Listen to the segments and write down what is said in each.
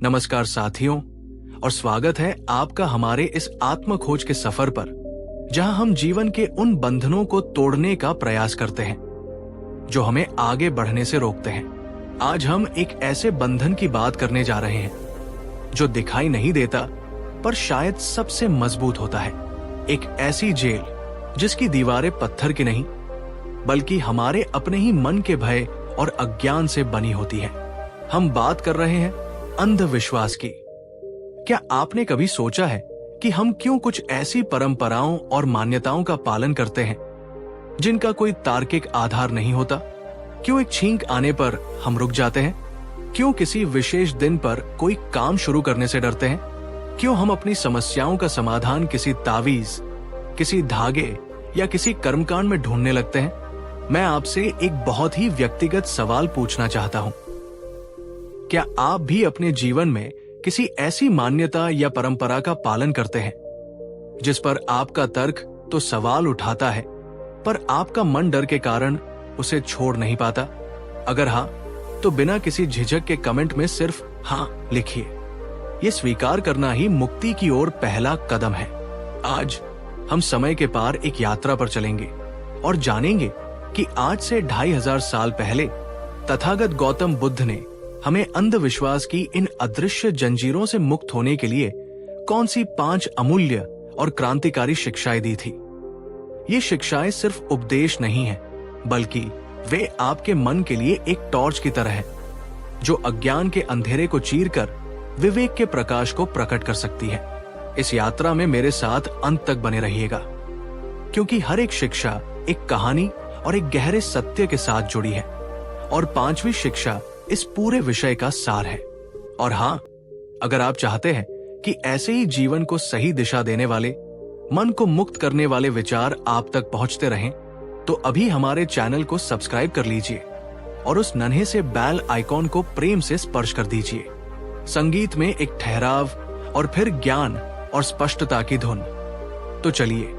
नमस्कार साथियों, और स्वागत है आपका हमारे इस आत्म खोज के सफर पर, जहां हम जीवन के उन बंधनों को तोड़ने का प्रयास करते हैं जो हमें आगे बढ़ने से रोकते हैं। आज हम एक ऐसे बंधन की बात करने जा रहे हैं जो दिखाई नहीं देता पर शायद सबसे मजबूत होता है। एक ऐसी जेल जिसकी दीवारें पत्थर की नहीं बल्कि हमारे अपने ही मन के भय और अज्ञान से बनी होती है। हम बात कर रहे हैं अंधविश्वास की। क्या आपने कभी सोचा है कि हम क्यों कुछ ऐसी परंपराओं और मान्यताओं का पालन करते हैं जिनका कोई तार्किक आधार नहीं होता? क्यों एक छींक आने पर हम रुक जाते हैं? क्यों किसी विशेष दिन पर कोई काम शुरू करने से डरते हैं? क्यों हम अपनी समस्याओं का समाधान किसी तावीज, किसी धागे या किसी कर्मकांड में ढूंढने लगते हैं? मैं आपसे एक बहुत ही व्यक्तिगत सवाल पूछना चाहता हूं। क्या आप भी अपने जीवन में किसी ऐसी मान्यता या परंपरा का पालन करते हैं जिस पर आपका तर्क तो सवाल उठाता है पर आपका मन डर के कारण उसे छोड़ नहीं पाता? अगर हाँ, तो बिना किसी झिझक के कमेंट में सिर्फ हाँ लिखिए। ये स्वीकार करना ही मुक्ति की ओर पहला कदम है। आज हम समय के पार एक यात्रा पर चलेंगे और जानेंगे कि आज से 2500 साल पहले तथागत गौतम बुद्ध ने हमें अंधविश्वास की इन अदृश्य जंजीरों से मुक्त होने के लिए कौन सी 5 अमूल्य और क्रांतिकारी शिक्षाएं दी थी। ये शिक्षाएं सिर्फ उपदेश नहीं है, बल्कि वे आपके मन के लिए एक टॉर्च की तरह है जो अज्ञान के अंधेरे को चीरकर विवेक के प्रकाश को प्रकट कर सकती है। इस यात्रा में मेरे साथ अंत तक बने रहिएगा, क्योंकि हर एक शिक्षा एक कहानी और एक गहरे सत्य के साथ जुड़ी है, और 5वीं शिक्षा इस पूरे विषय का सार है। और हाँ, अगर आप चाहते हैं कि ऐसे ही जीवन को सही दिशा देने वाले, मन को मुक्त करने वाले विचार आप तक पहुंचते रहें, तो अभी हमारे चैनल को सब्सक्राइब कर लीजिए और उस नन्हे से बेल आइकॉन को प्रेम से स्पर्श कर दीजिए। संगीत में एक ठहराव और फिर ज्ञान और स्पष्टता की धुन। तो चलिए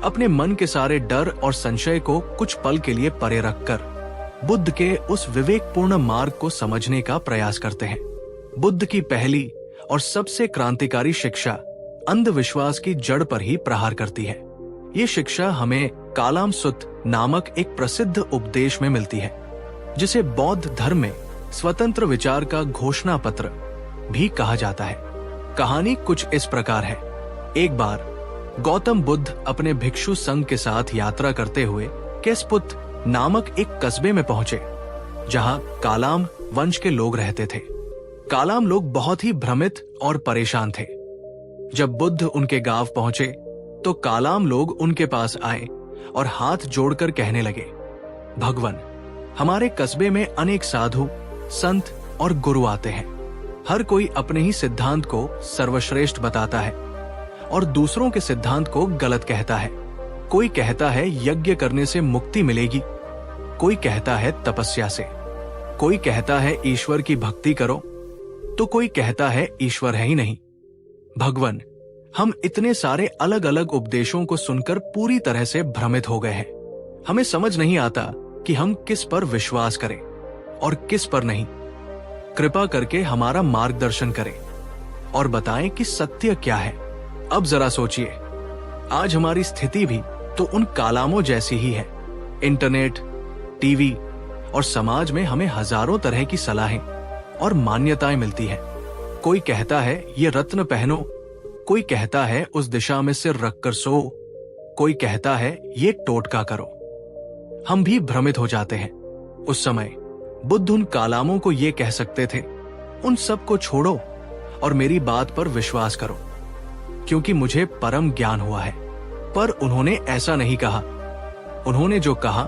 अपने मन के सारे डर और संशय को कुछ पल के लिए परे रखकर बुद्ध के उस विवेकपूर्ण मार्ग को समझने का प्रयास करते हैं। बुद्ध की पहली और सबसे क्रांतिकारी शिक्षा अंधविश्वास की जड़ पर ही प्रहार करती है। ये शिक्षा हमें कालाम सुत्त नामक एक प्रसिद्ध उपदेश में मिलती है, जिसे बौद्ध धर्म में स्वतंत्र विचार का घोषणा पत्र भी कहा जाता है। कहानी कुछ इस प्रकार है। एक बार गौतम बुद्ध अपने भिक्षु संघ के साथ यात्रा करते हुए केसपुत नामक एक कस्बे में पहुंचे, जहां कालाम वंश के लोग रहते थे। कालाम लोग बहुत ही भ्रमित और परेशान थे। जब बुद्ध उनके गांव पहुंचे तो कालाम लोग उनके पास आए और हाथ जोड़कर कहने लगे, भगवान, हमारे कस्बे में अनेक साधु, संत और गुरु आते हैं। हर कोई अपने ही सिद्धांत को सर्वश्रेष्ठ बताता है और दूसरों के सिद्धांत को गलत कहता है। कोई कहता है यज्ञ करने से मुक्ति मिलेगी, कोई कहता है तपस्या से, कोई कहता है ईश्वर की भक्ति करो, तो कोई कहता है ईश्वर है ही नहीं। भगवान, हम इतने सारे अलग अलग उपदेशों को सुनकर पूरी तरह से भ्रमित हो गए हैं। हमें समझ नहीं आता कि हम किस पर विश्वास करें और किस पर नहीं। कृपा करके हमारा मार्गदर्शन करें और बताएं कि सत्य क्या है। अब जरा सोचिए, आज हमारी स्थिति भी तो उन कालामों जैसी ही है। इंटरनेट, टीवी और समाज में हमें हजारों तरह की सलाहें और मान्यताएं मिलती हैं। कोई कहता है ये रत्न पहनो, कोई कहता है उस दिशा में सिर रखकर सो, कोई कहता है ये टोटका करो। हम भी भ्रमित हो जाते हैं। उस समय बुद्ध उन कालामों को ये कह सकते थे, उन सब को छोड़ो और मेरी बात पर विश्वास करो, क्योंकि मुझे परम ज्ञान हुआ है। पर उन्होंने ऐसा नहीं कहा। उन्होंने जो कहा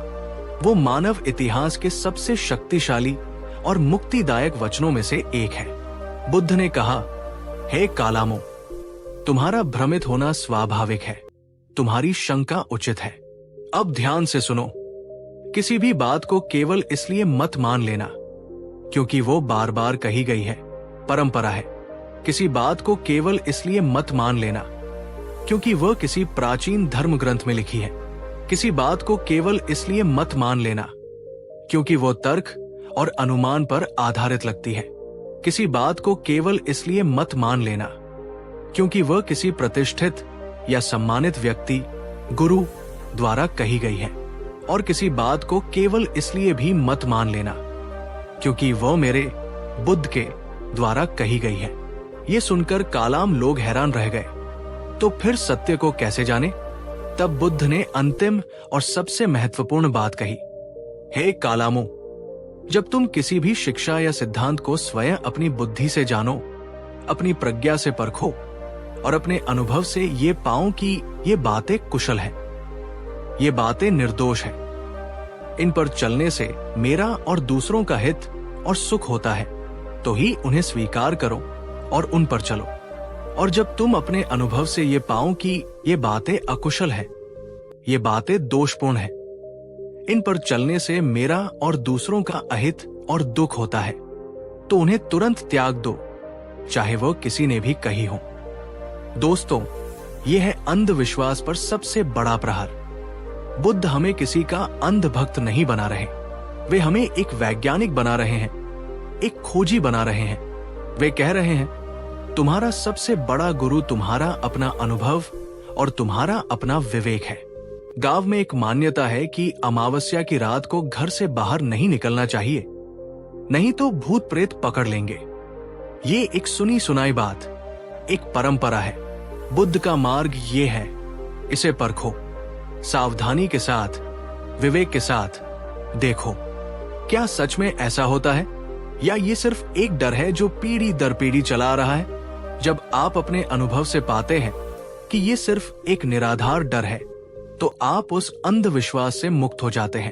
वो मानव इतिहास के सबसे शक्तिशाली और मुक्तिदायक वचनों में से एक है। बुद्ध ने कहा, हे कालामों, तुम्हारा भ्रमित होना स्वाभाविक है, तुम्हारी शंका उचित है। अब ध्यान से सुनो। किसी भी बात को केवल इसलिए मत मान लेना क्योंकि वो बार बार कही गई है, परंपरा है। किसी बात को केवल इसलिए मत मान लेना क्योंकि वह किसी प्राचीन धर्म ग्रंथ में लिखी है। किसी बात को केवल इसलिए मत मान लेना क्योंकि वो तर्क और अनुमान पर आधारित लगती है। किसी बात को केवल इसलिए मत मान लेना क्योंकि वह किसी प्रतिष्ठित या सम्मानित व्यक्ति, गुरु द्वारा कही गई है, और किसी बात को केवल इसलिए भी मत मान लेना क्योंकि वह मेरे बुद्ध के द्वारा कही गई है। ये सुनकर कालाम लोग हैरान रह गए। तो फिर सत्य को कैसे जाने? तब बुद्ध ने अंतिम और सबसे महत्वपूर्ण बात कही, हे कालामो, जब तुम किसी भी शिक्षा या सिद्धांत को स्वयं अपनी बुद्धि से जानो, अपनी प्रज्ञा से परखो और अपने अनुभव से ये पाओ कि ये बातें कुशल हैं, ये बातें निर्दोष हैं, इन पर चलने से मेरा और दूसरों का हित और सुख होता है, तो ही उन्हें स्वीकार करो और उन पर चलो। और जब तुम अपने अनुभव से ये पाओ कि ये बातें अकुशल हैं, ये बातें दोषपूर्ण हैं, इन पर चलने से मेरा और दूसरों का अहित और दुख होता है, तो उन्हें तुरंत त्याग दो, चाहे वह किसी ने भी कही हो। दोस्तों, यह है अंधविश्वास पर सबसे बड़ा प्रहार। बुद्ध हमें किसी का अंधभक्त नहीं बना रहे, वे हमें एक वैज्ञानिक बना रहे हैं, एक खोजी बना रहे हैं। वे कह रहे हैं, तुम्हारा सबसे बड़ा गुरु तुम्हारा अपना अनुभव और तुम्हारा अपना विवेक है। गांव में एक मान्यता है कि अमावस्या की रात को घर से बाहर नहीं निकलना चाहिए, नहीं तो भूत प्रेत पकड़ लेंगे। ये एक सुनी सुनाई बात, एक परंपरा है। बुद्ध का मार्ग ये है, इसे परखो, सावधानी के साथ, विवेक के साथ देखो, क्या सच में ऐसा होता है या ये सिर्फ एक डर है जो पीढ़ी दर पीढ़ी चला आ रहा है। जब आप अपने अनुभव से पाते हैं कि ये सिर्फ एक निराधार डर है, तो आप उस अंधविश्वास से मुक्त हो जाते हैं।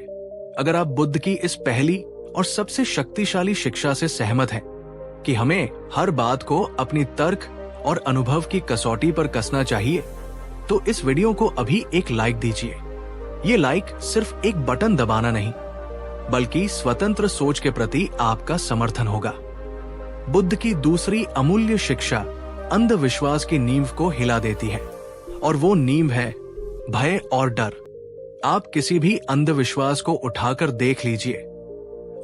अगर आप बुद्ध की इस पहली और सबसे शक्तिशाली शिक्षा से सहमत हैं कि हमें हर बात को अपनी तर्क और अनुभव की कसौटी पर कसना चाहिए, तो इस वीडियो को अभी एक लाइक दीजिए। ये लाइक सिर्फ एक बटन दबाना नहीं, बल्कि स्वतंत्र सोच के प्रति आपका समर्थन होगा। बुद्ध की दूसरी अमूल्य शिक्षा अंधविश्वास की नींव को हिला देती है, और वो नींव है भय और डर। आप किसी भी अंधविश्वास को उठाकर देख लीजिए,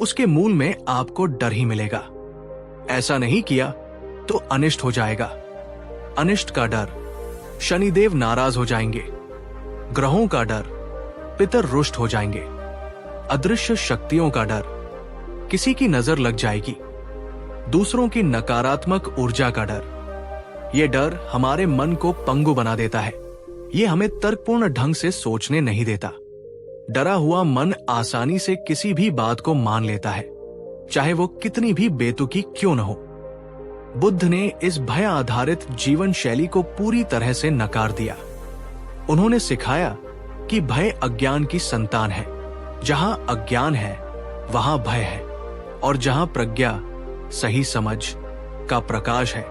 उसके मूल में आपको डर ही मिलेगा। ऐसा नहीं किया तो अनिष्ट हो जाएगा। अनिष्ट का डर, शनिदेव नाराज हो जाएंगे। ग्रहों का डर, पितर रुष्ट हो जाएंगे। अदृश्य शक्तियों का डर, किसी की नजर लग जाएगी। दूसरों की नकारात्मक ऊर्जा का डर, यह डर हमारे मन को पंगु बना देता है। ये हमें तर्कपूर्ण ढंग से सोचने नहीं देता। डरा हुआ मन आसानी से किसी भी बात को मान लेता है, चाहे वो कितनी भी बेतुकी क्यों न हो। बुद्ध ने इस भय आधारित जीवन शैली को पूरी तरह से नकार दिया। उन्होंने सिखाया कि भय अज्ञान की संतान है। जहां अज्ञान है वहां भय है, और जहां प्रज्ञा, सही समझ का प्रकाश है,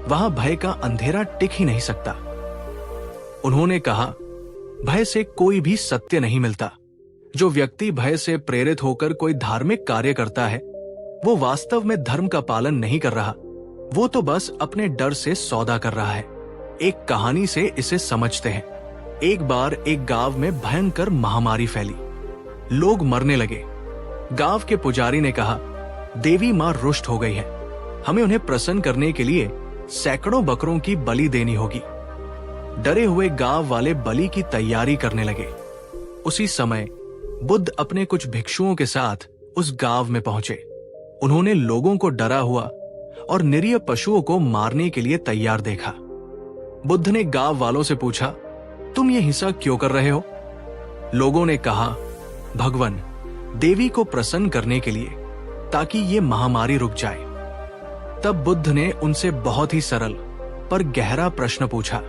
वहां भय का अंधेरा टिक ही नहीं सकता। उन्होंने कहा, भय से कोई भी सत्य नहीं मिलता। जो व्यक्ति भय से प्रेरित होकर कोई धार्मिक कार्य करता है, वो वास्तव में धर्म का पालन नहीं कर रहा, वो तो बस अपने डर से सौदा कर रहा है। एक कहानी से इसे समझते हैं। एक बार एक गांव में भयंकर महामारी फैली, लोग मरने लगे। गांव के पुजारी ने कहा, देवी मां रुष्ट हो गई है, हमें उन्हें प्रसन्न करने के लिए सैकड़ों बकरों की बलि देनी होगी। डरे हुए गांव वाले बलि की तैयारी करने लगे। उसी समय बुद्ध अपने कुछ भिक्षुओं के साथ उस गांव में पहुंचे। उन्होंने लोगों को डरा हुआ और निरीह पशुओं को मारने के लिए तैयार देखा। बुद्ध ने गांव वालों से पूछा, तुम ये हिंसा क्यों कर रहे हो? लोगों ने कहा, भगवान, देवी को प्रसन्न करने के लिए, ताकि ये महामारी रुक जाए। तब बुद्ध ने उनसे बहुत ही सरल पर गहरा प्रश्न पूछा,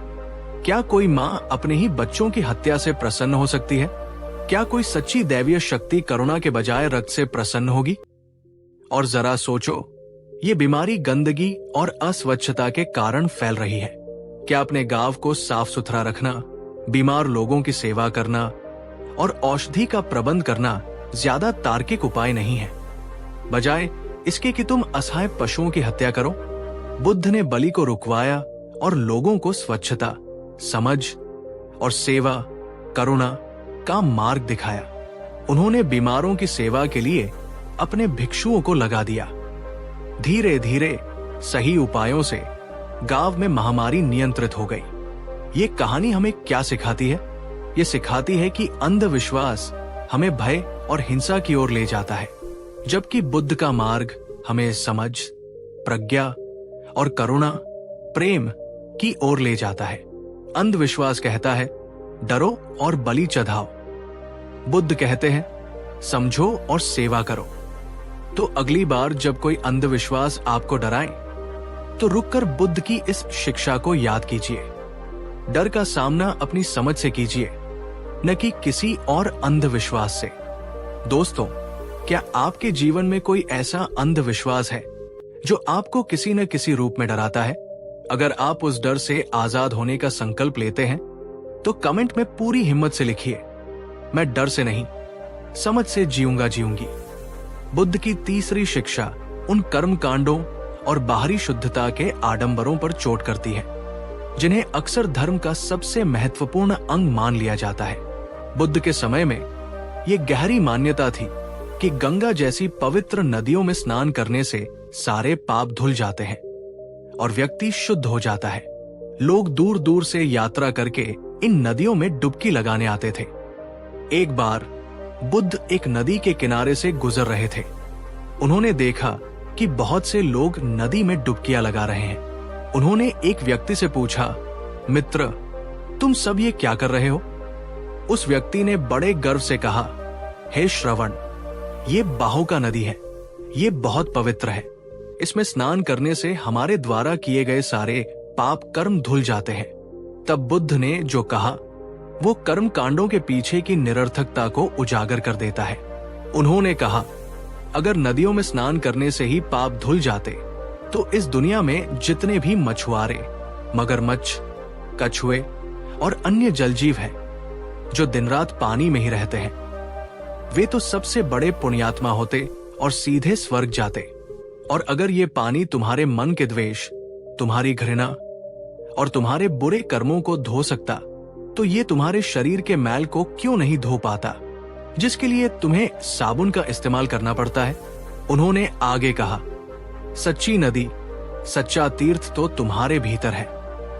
क्या कोई मां अपने ही बच्चों की हत्या से प्रसन्न हो सकती है? क्या कोई सच्ची दैवीय शक्ति करुणा के बजाय रक्त से प्रसन्न होगी? और जरा सोचो, ये बीमारी गंदगी और अस्वच्छता के कारण फैल रही है। क्या अपने गांव को साफ सुथरा रखना, बीमार लोगों की सेवा करना और औषधि का प्रबंध करना ज्यादा तार्किक उपाय नहीं है, बजाय इसके कि तुम असहाय पशुओं की हत्या करो? बुद्ध ने बलि को रुकवाया और लोगों को स्वच्छता, समझ और सेवा, करुणा का मार्ग दिखाया। उन्होंने बीमारों की सेवा के लिए अपने भिक्षुओं को लगा दिया। धीरे धीरे सही उपायों से गांव में महामारी नियंत्रित हो गई। ये कहानी हमें क्या सिखाती है? ये सिखाती है कि अंधविश्वास हमें भय और हिंसा की ओर ले जाता है, जबकि बुद्ध का मार्ग हमें समझ, प्रज्ञा और करुणा, प्रेम की ओर ले जाता है। अंधविश्वास कहता है डरो और बलि चढ़ाओ। बुद्ध कहते हैं समझो और सेवा करो। तो अगली बार जब कोई अंधविश्वास आपको डराए तो रुककर बुद्ध की इस शिक्षा को याद कीजिए। डर का सामना अपनी समझ से कीजिए, न कि किसी और अंधविश्वास से। दोस्तों, क्या आपके जीवन में कोई ऐसा अंधविश्वास है जो आपको किसी न किसी रूप में डराता है? अगर आप उस डर से आजाद होने का संकल्प लेते हैं तो कमेंट में पूरी हिम्मत से लिखिए, मैं डर से नहीं, समझ से जीऊंगी। बुद्ध की तीसरी शिक्षा उन कर्म कांडों और बाहरी शुद्धता के आडंबरों पर चोट करती है जिन्हें अक्सर धर्म का सबसे महत्वपूर्ण अंग मान लिया जाता है। बुद्ध के समय में यह गहरी मान्यता थी कि गंगा जैसी पवित्र नदियों में स्नान करने से सारे पाप धुल जाते हैं और व्यक्ति शुद्ध हो जाता है। लोग दूर दूर से यात्रा करके इन नदियों में डुबकी लगाने आते थे। एक बार बुद्ध एक नदी के किनारे से गुजर रहे थे। उन्होंने देखा कि बहुत से लोग नदी में डुबकियां लगा रहे हैं। उन्होंने एक व्यक्ति से पूछा, मित्र, तुम सब ये क्या कर रहे हो? उस व्यक्ति ने बड़े गर्व से कहा, हे श्रवण, ये बाहुका नदी है, ये बहुत पवित्र है। इसमें स्नान करने से हमारे द्वारा किए गए सारे पाप कर्म धुल जाते हैं। तब बुद्ध ने जो कहा वो कर्म कांडों के पीछे की निरर्थकता को उजागर कर देता है। उन्होंने कहा, अगर नदियों में स्नान करने से ही पाप धुल जाते तो इस दुनिया में जितने भी मछुआरे, मगरमच्छ, कछुए और अन्य जलजीव हैं जो दिन रात पानी में ही रहते हैं, वे तो सबसे बड़े पुण्यात्मा होते और सीधे स्वर्ग जाते। और अगर ये पानी तुम्हारे मन के द्वेष, तुम्हारी घृणा और तुम्हारे बुरे कर्मों को धो सकता तो ये तुम्हारे शरीर के मैल को क्यों नहीं धो पाता, जिसके लिए तुम्हें साबुन का इस्तेमाल करना पड़ता है। उन्होंने आगे कहा, सच्ची नदी, सच्चा तीर्थ तो तुम्हारे भीतर है।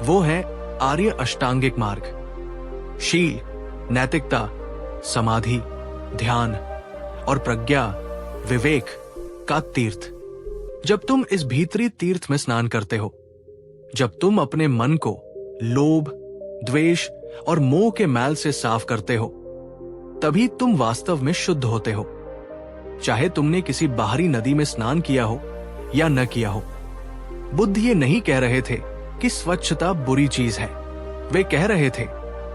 वो है आर्य अष्टांगिक मार्ग, शील, नैतिकता, समाधि, ध्यान और प्रज्ञा, विवेक का तीर्थ। जब तुम इस भीतरी तीर्थ में स्नान करते हो, जब तुम अपने मन को लोभ, द्वेष और मोह के मैल से साफ करते हो, तभी तुम वास्तव में शुद्ध होते हो। चाहे तुमने किसी बाहरी नदी में स्नान किया हो या न किया हो। बुद्ध ये नहीं कह रहे थे कि स्वच्छता बुरी चीज है। वे कह रहे थे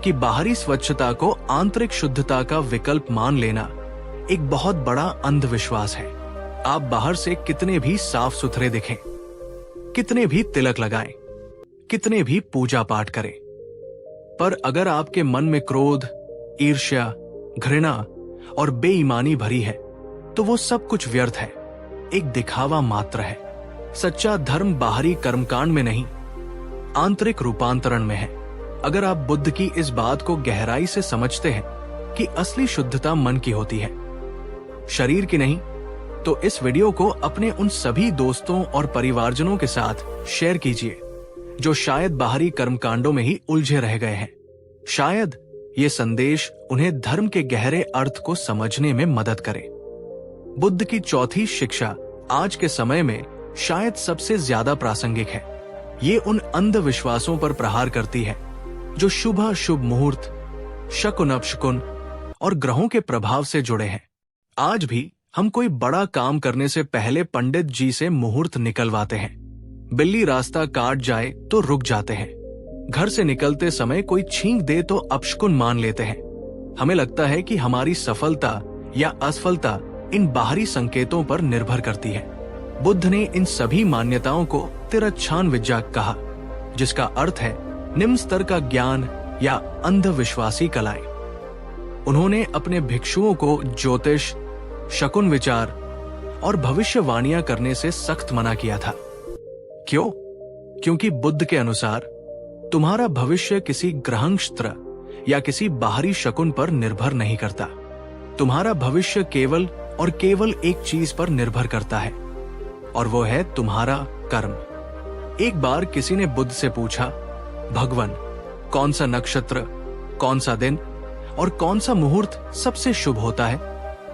कि बाहरी स्वच्छता को आंतरिक शुद्धता का विकल्प मान लेना एक बहुत बड़ा अंधविश्वास है। आप बाहर से कितने भी साफ सुथरे दिखें, कितने भी तिलक लगाएं, कितने भी पूजा पाठ करें, पर अगर आपके मन में क्रोध, ईर्ष्या, घृणा और बेईमानी भरी है तो वो सब कुछ व्यर्थ है, एक दिखावा मात्र है। सच्चा धर्म बाहरी कर्मकांड में नहीं, आंतरिक रूपांतरण में है। अगर आप बुद्ध की इस बात को गहराई से समझते हैं कि असली शुद्धता मन की होती है, शरीर की नहीं, तो इस वीडियो को अपने उन सभी दोस्तों और परिवारजनों के साथ शेयर कीजिए जो शायद बाहरी कर्मकांडों में ही उलझे रह गए हैं। शायद ये संदेश उन्हें धर्म के गहरे अर्थ को समझने में मदद करे। बुद्ध की चौथी शिक्षा आज के समय में शायद सबसे ज्यादा प्रासंगिक है। ये उन अंधविश्वासों पर प्रहार करती है जो शुभ अशुभ मुहूर्त, शकुन अपशकुन और ग्रहों के प्रभाव से जुड़े हैं। आज भी हम कोई बड़ा काम करने से पहले पंडित जी से मुहूर्त निकलवाते हैं। बिल्ली रास्ता काट जाए तो रुक जाते हैं। घर से निकलते समय कोई छींक दे तो अपशकुन मान लेते हैं। हमें लगता है कि हमारी सफलता या असफलता इन बाहरी संकेतों पर निर्भर करती है। बुद्ध ने इन सभी मान्यताओं को तिरच्छान विद्या कहा, जिसका अर्थ है निम्न स्तर का ज्ञान या अंधविश्वासी कलाएं। उन्होंने अपने भिक्षुओं को ज्योतिष, शकुन विचार और भविष्यवाणियां करने से सख्त मना किया था। क्यों? क्योंकि बुद्ध के अनुसार तुम्हारा भविष्य किसी ग्रहनक्षत्र या किसी बाहरी शकुन पर निर्भर नहीं करता। तुम्हारा भविष्य केवल और केवल एक चीज पर निर्भर करता है, और वो है तुम्हारा कर्म। एक बार किसी ने बुद्ध से पूछा, भगवान, कौन सा नक्षत्र, कौन सा दिन और कौन सा मुहूर्त सबसे शुभ होता है?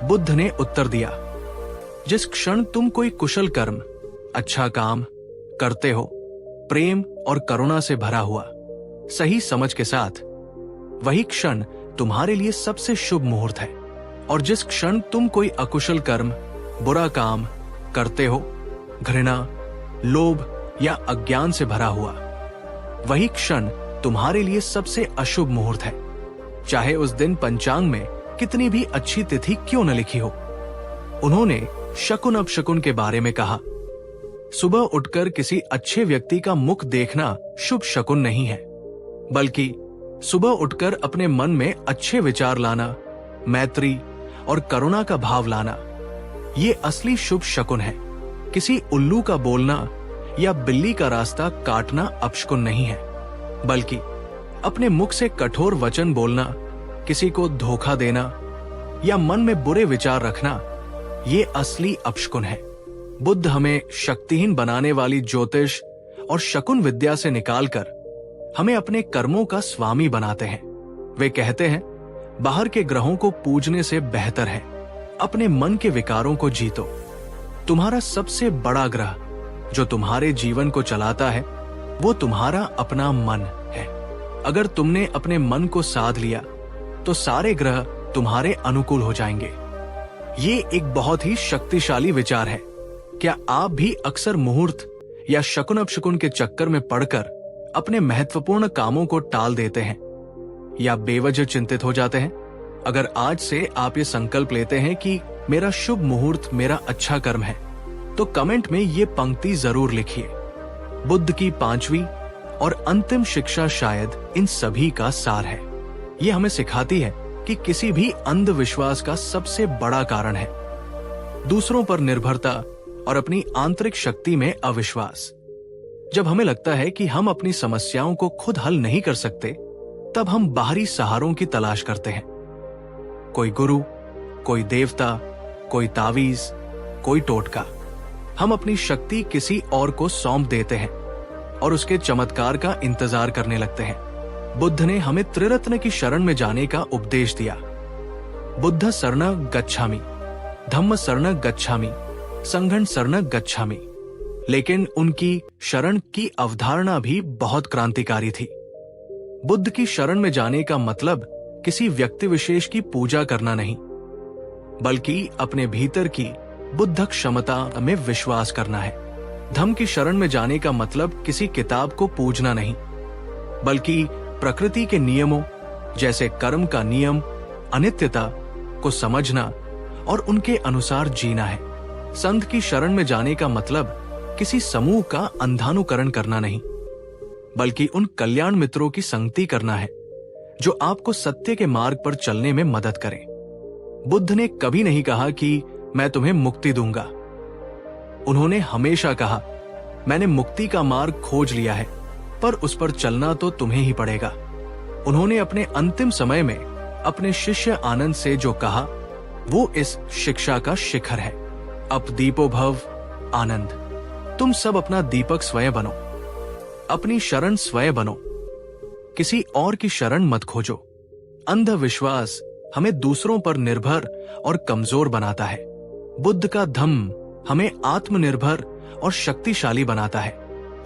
बुद्ध ने उत्तर दिया, जिस क्षण तुम कोई कुशल कर्म, अच्छा काम करते हो, प्रेम और करुणा से भरा हुआ, सही समझ के साथ, वही क्षण तुम्हारे लिए सबसे शुभ मुहूर्त है। और जिस क्षण तुम कोई अकुशल कर्म, बुरा काम करते हो, घृणा, लोभ या अज्ञान से भरा हुआ, वही क्षण तुम्हारे लिए सबसे अशुभ मुहूर्त है, चाहे उस दिन पंचांग में कितनी भी अच्छी तिथि क्यों न लिखी हो। उन्होंने शकुन अपशकुन के बारे में कहा, सुबह उठकर किसी अच्छे व्यक्ति का मुख देखना शुभ शकुन नहीं है, बल्कि सुबह उठकर अपने मन में अच्छे विचार लाना, मैत्री और करुणा का भाव लाना, ये असली शुभ शकुन है। किसी उल्लू का बोलना या बिल्ली का रास्ता काटना अपशकुन नहीं है, बल्कि अपने मुख से कठोर वचन बोलना, किसी को धोखा देना या मन में बुरे विचार रखना, ये असली अपशकुन है। बुद्ध हमें शक्तिहीन बनाने वाली ज्योतिष और शकुन विद्या से निकालकर हमें अपने कर्मों का स्वामी बनाते हैं। वे कहते हैं, बाहर के ग्रहों को पूजने से बेहतर है अपने मन के विकारों को जीतो। तुम्हारा सबसे बड़ा ग्रह जो तुम्हारे जीवन को चलाता है, वो तुम्हारा अपना मन है। अगर तुमने अपने मन को साध लिया तो सारे ग्रह तुम्हारे अनुकूल हो जाएंगे। ये एक बहुत ही शक्तिशाली विचार है। क्या आप भी अक्सर मुहूर्त या शकुन अपशकुन के चक्कर में पड़कर अपने महत्वपूर्ण कामों को टाल देते हैं या बेवजह चिंतित हो जाते हैं? अगर आज से आप ये संकल्प लेते हैं कि मेरा शुभ मुहूर्त मेरा अच्छा कर्म है, तो कमेंट में ये पंक्ति जरूर लिखिए। बुद्ध की 5वीं और अंतिम शिक्षा शायद इन सभी का सार है। ये हमें सिखाती है कि किसी भी अंधविश्वास का सबसे बड़ा कारण है दूसरों पर निर्भरता और अपनी आंतरिक शक्ति में अविश्वास। जब हमें लगता है कि हम अपनी समस्याओं को खुद हल नहीं कर सकते, तब हम बाहरी सहारों की तलाश करते हैं। कोई गुरु, कोई देवता, कोई तावीज, कोई टोटका। हम अपनी शक्ति किसी और को सौंप देते हैं और उसके चमत्कार का इंतजार करने लगते हैं। बुद्ध ने हमें त्रिरत्न की शरण में जाने का उपदेश दिया। बुद्ध शरण गच्छामि, धम्म शरण गच्छामि, संघं शरण गच्छामि। लेकिन उनकी शरण की अवधारणा भी बहुत क्रांतिकारी थी। बुद्ध की शरण में जाने का मतलब किसी व्यक्ति विशेष की पूजा करना नहीं, बल्कि अपने भीतर की बुद्ध क्षमता में विश्वास करना है। धम्म की शरण में जाने का मतलब किसी किताब को पूजना नहीं, बल्कि प्रकृति के नियमों जैसे कर्म का नियम, अनित्यता को समझना और उनके अनुसार जीना है। संत की शरण में जाने का मतलब किसी समूह का अंधानुकरण करना नहीं, बल्कि उन कल्याण मित्रों की संगति करना है जो आपको सत्य के मार्ग पर चलने में मदद करें। बुद्ध ने कभी नहीं कहा कि मैं तुम्हें मुक्ति दूंगा। उन्होंने हमेशा कहा, मैंने मुक्ति का मार्ग खोज लिया है, पर उस पर चलना तो तुम्हें ही पड़ेगा। उन्होंने अपने अंतिम समय में अपने शिष्य आनंद से जो कहा, वो इस शिक्षा का शिखर है। अप दीपो भव आनंद। तुम सब अपना दीपक स्वयं बनो, अपनी शरण स्वयं बनो, किसी और की शरण मत खोजो। अंधविश्वास हमें दूसरों पर निर्भर और कमजोर बनाता है। बुद्ध का धम्म हमें आत्मनिर्भर और शक्तिशाली बनाता है।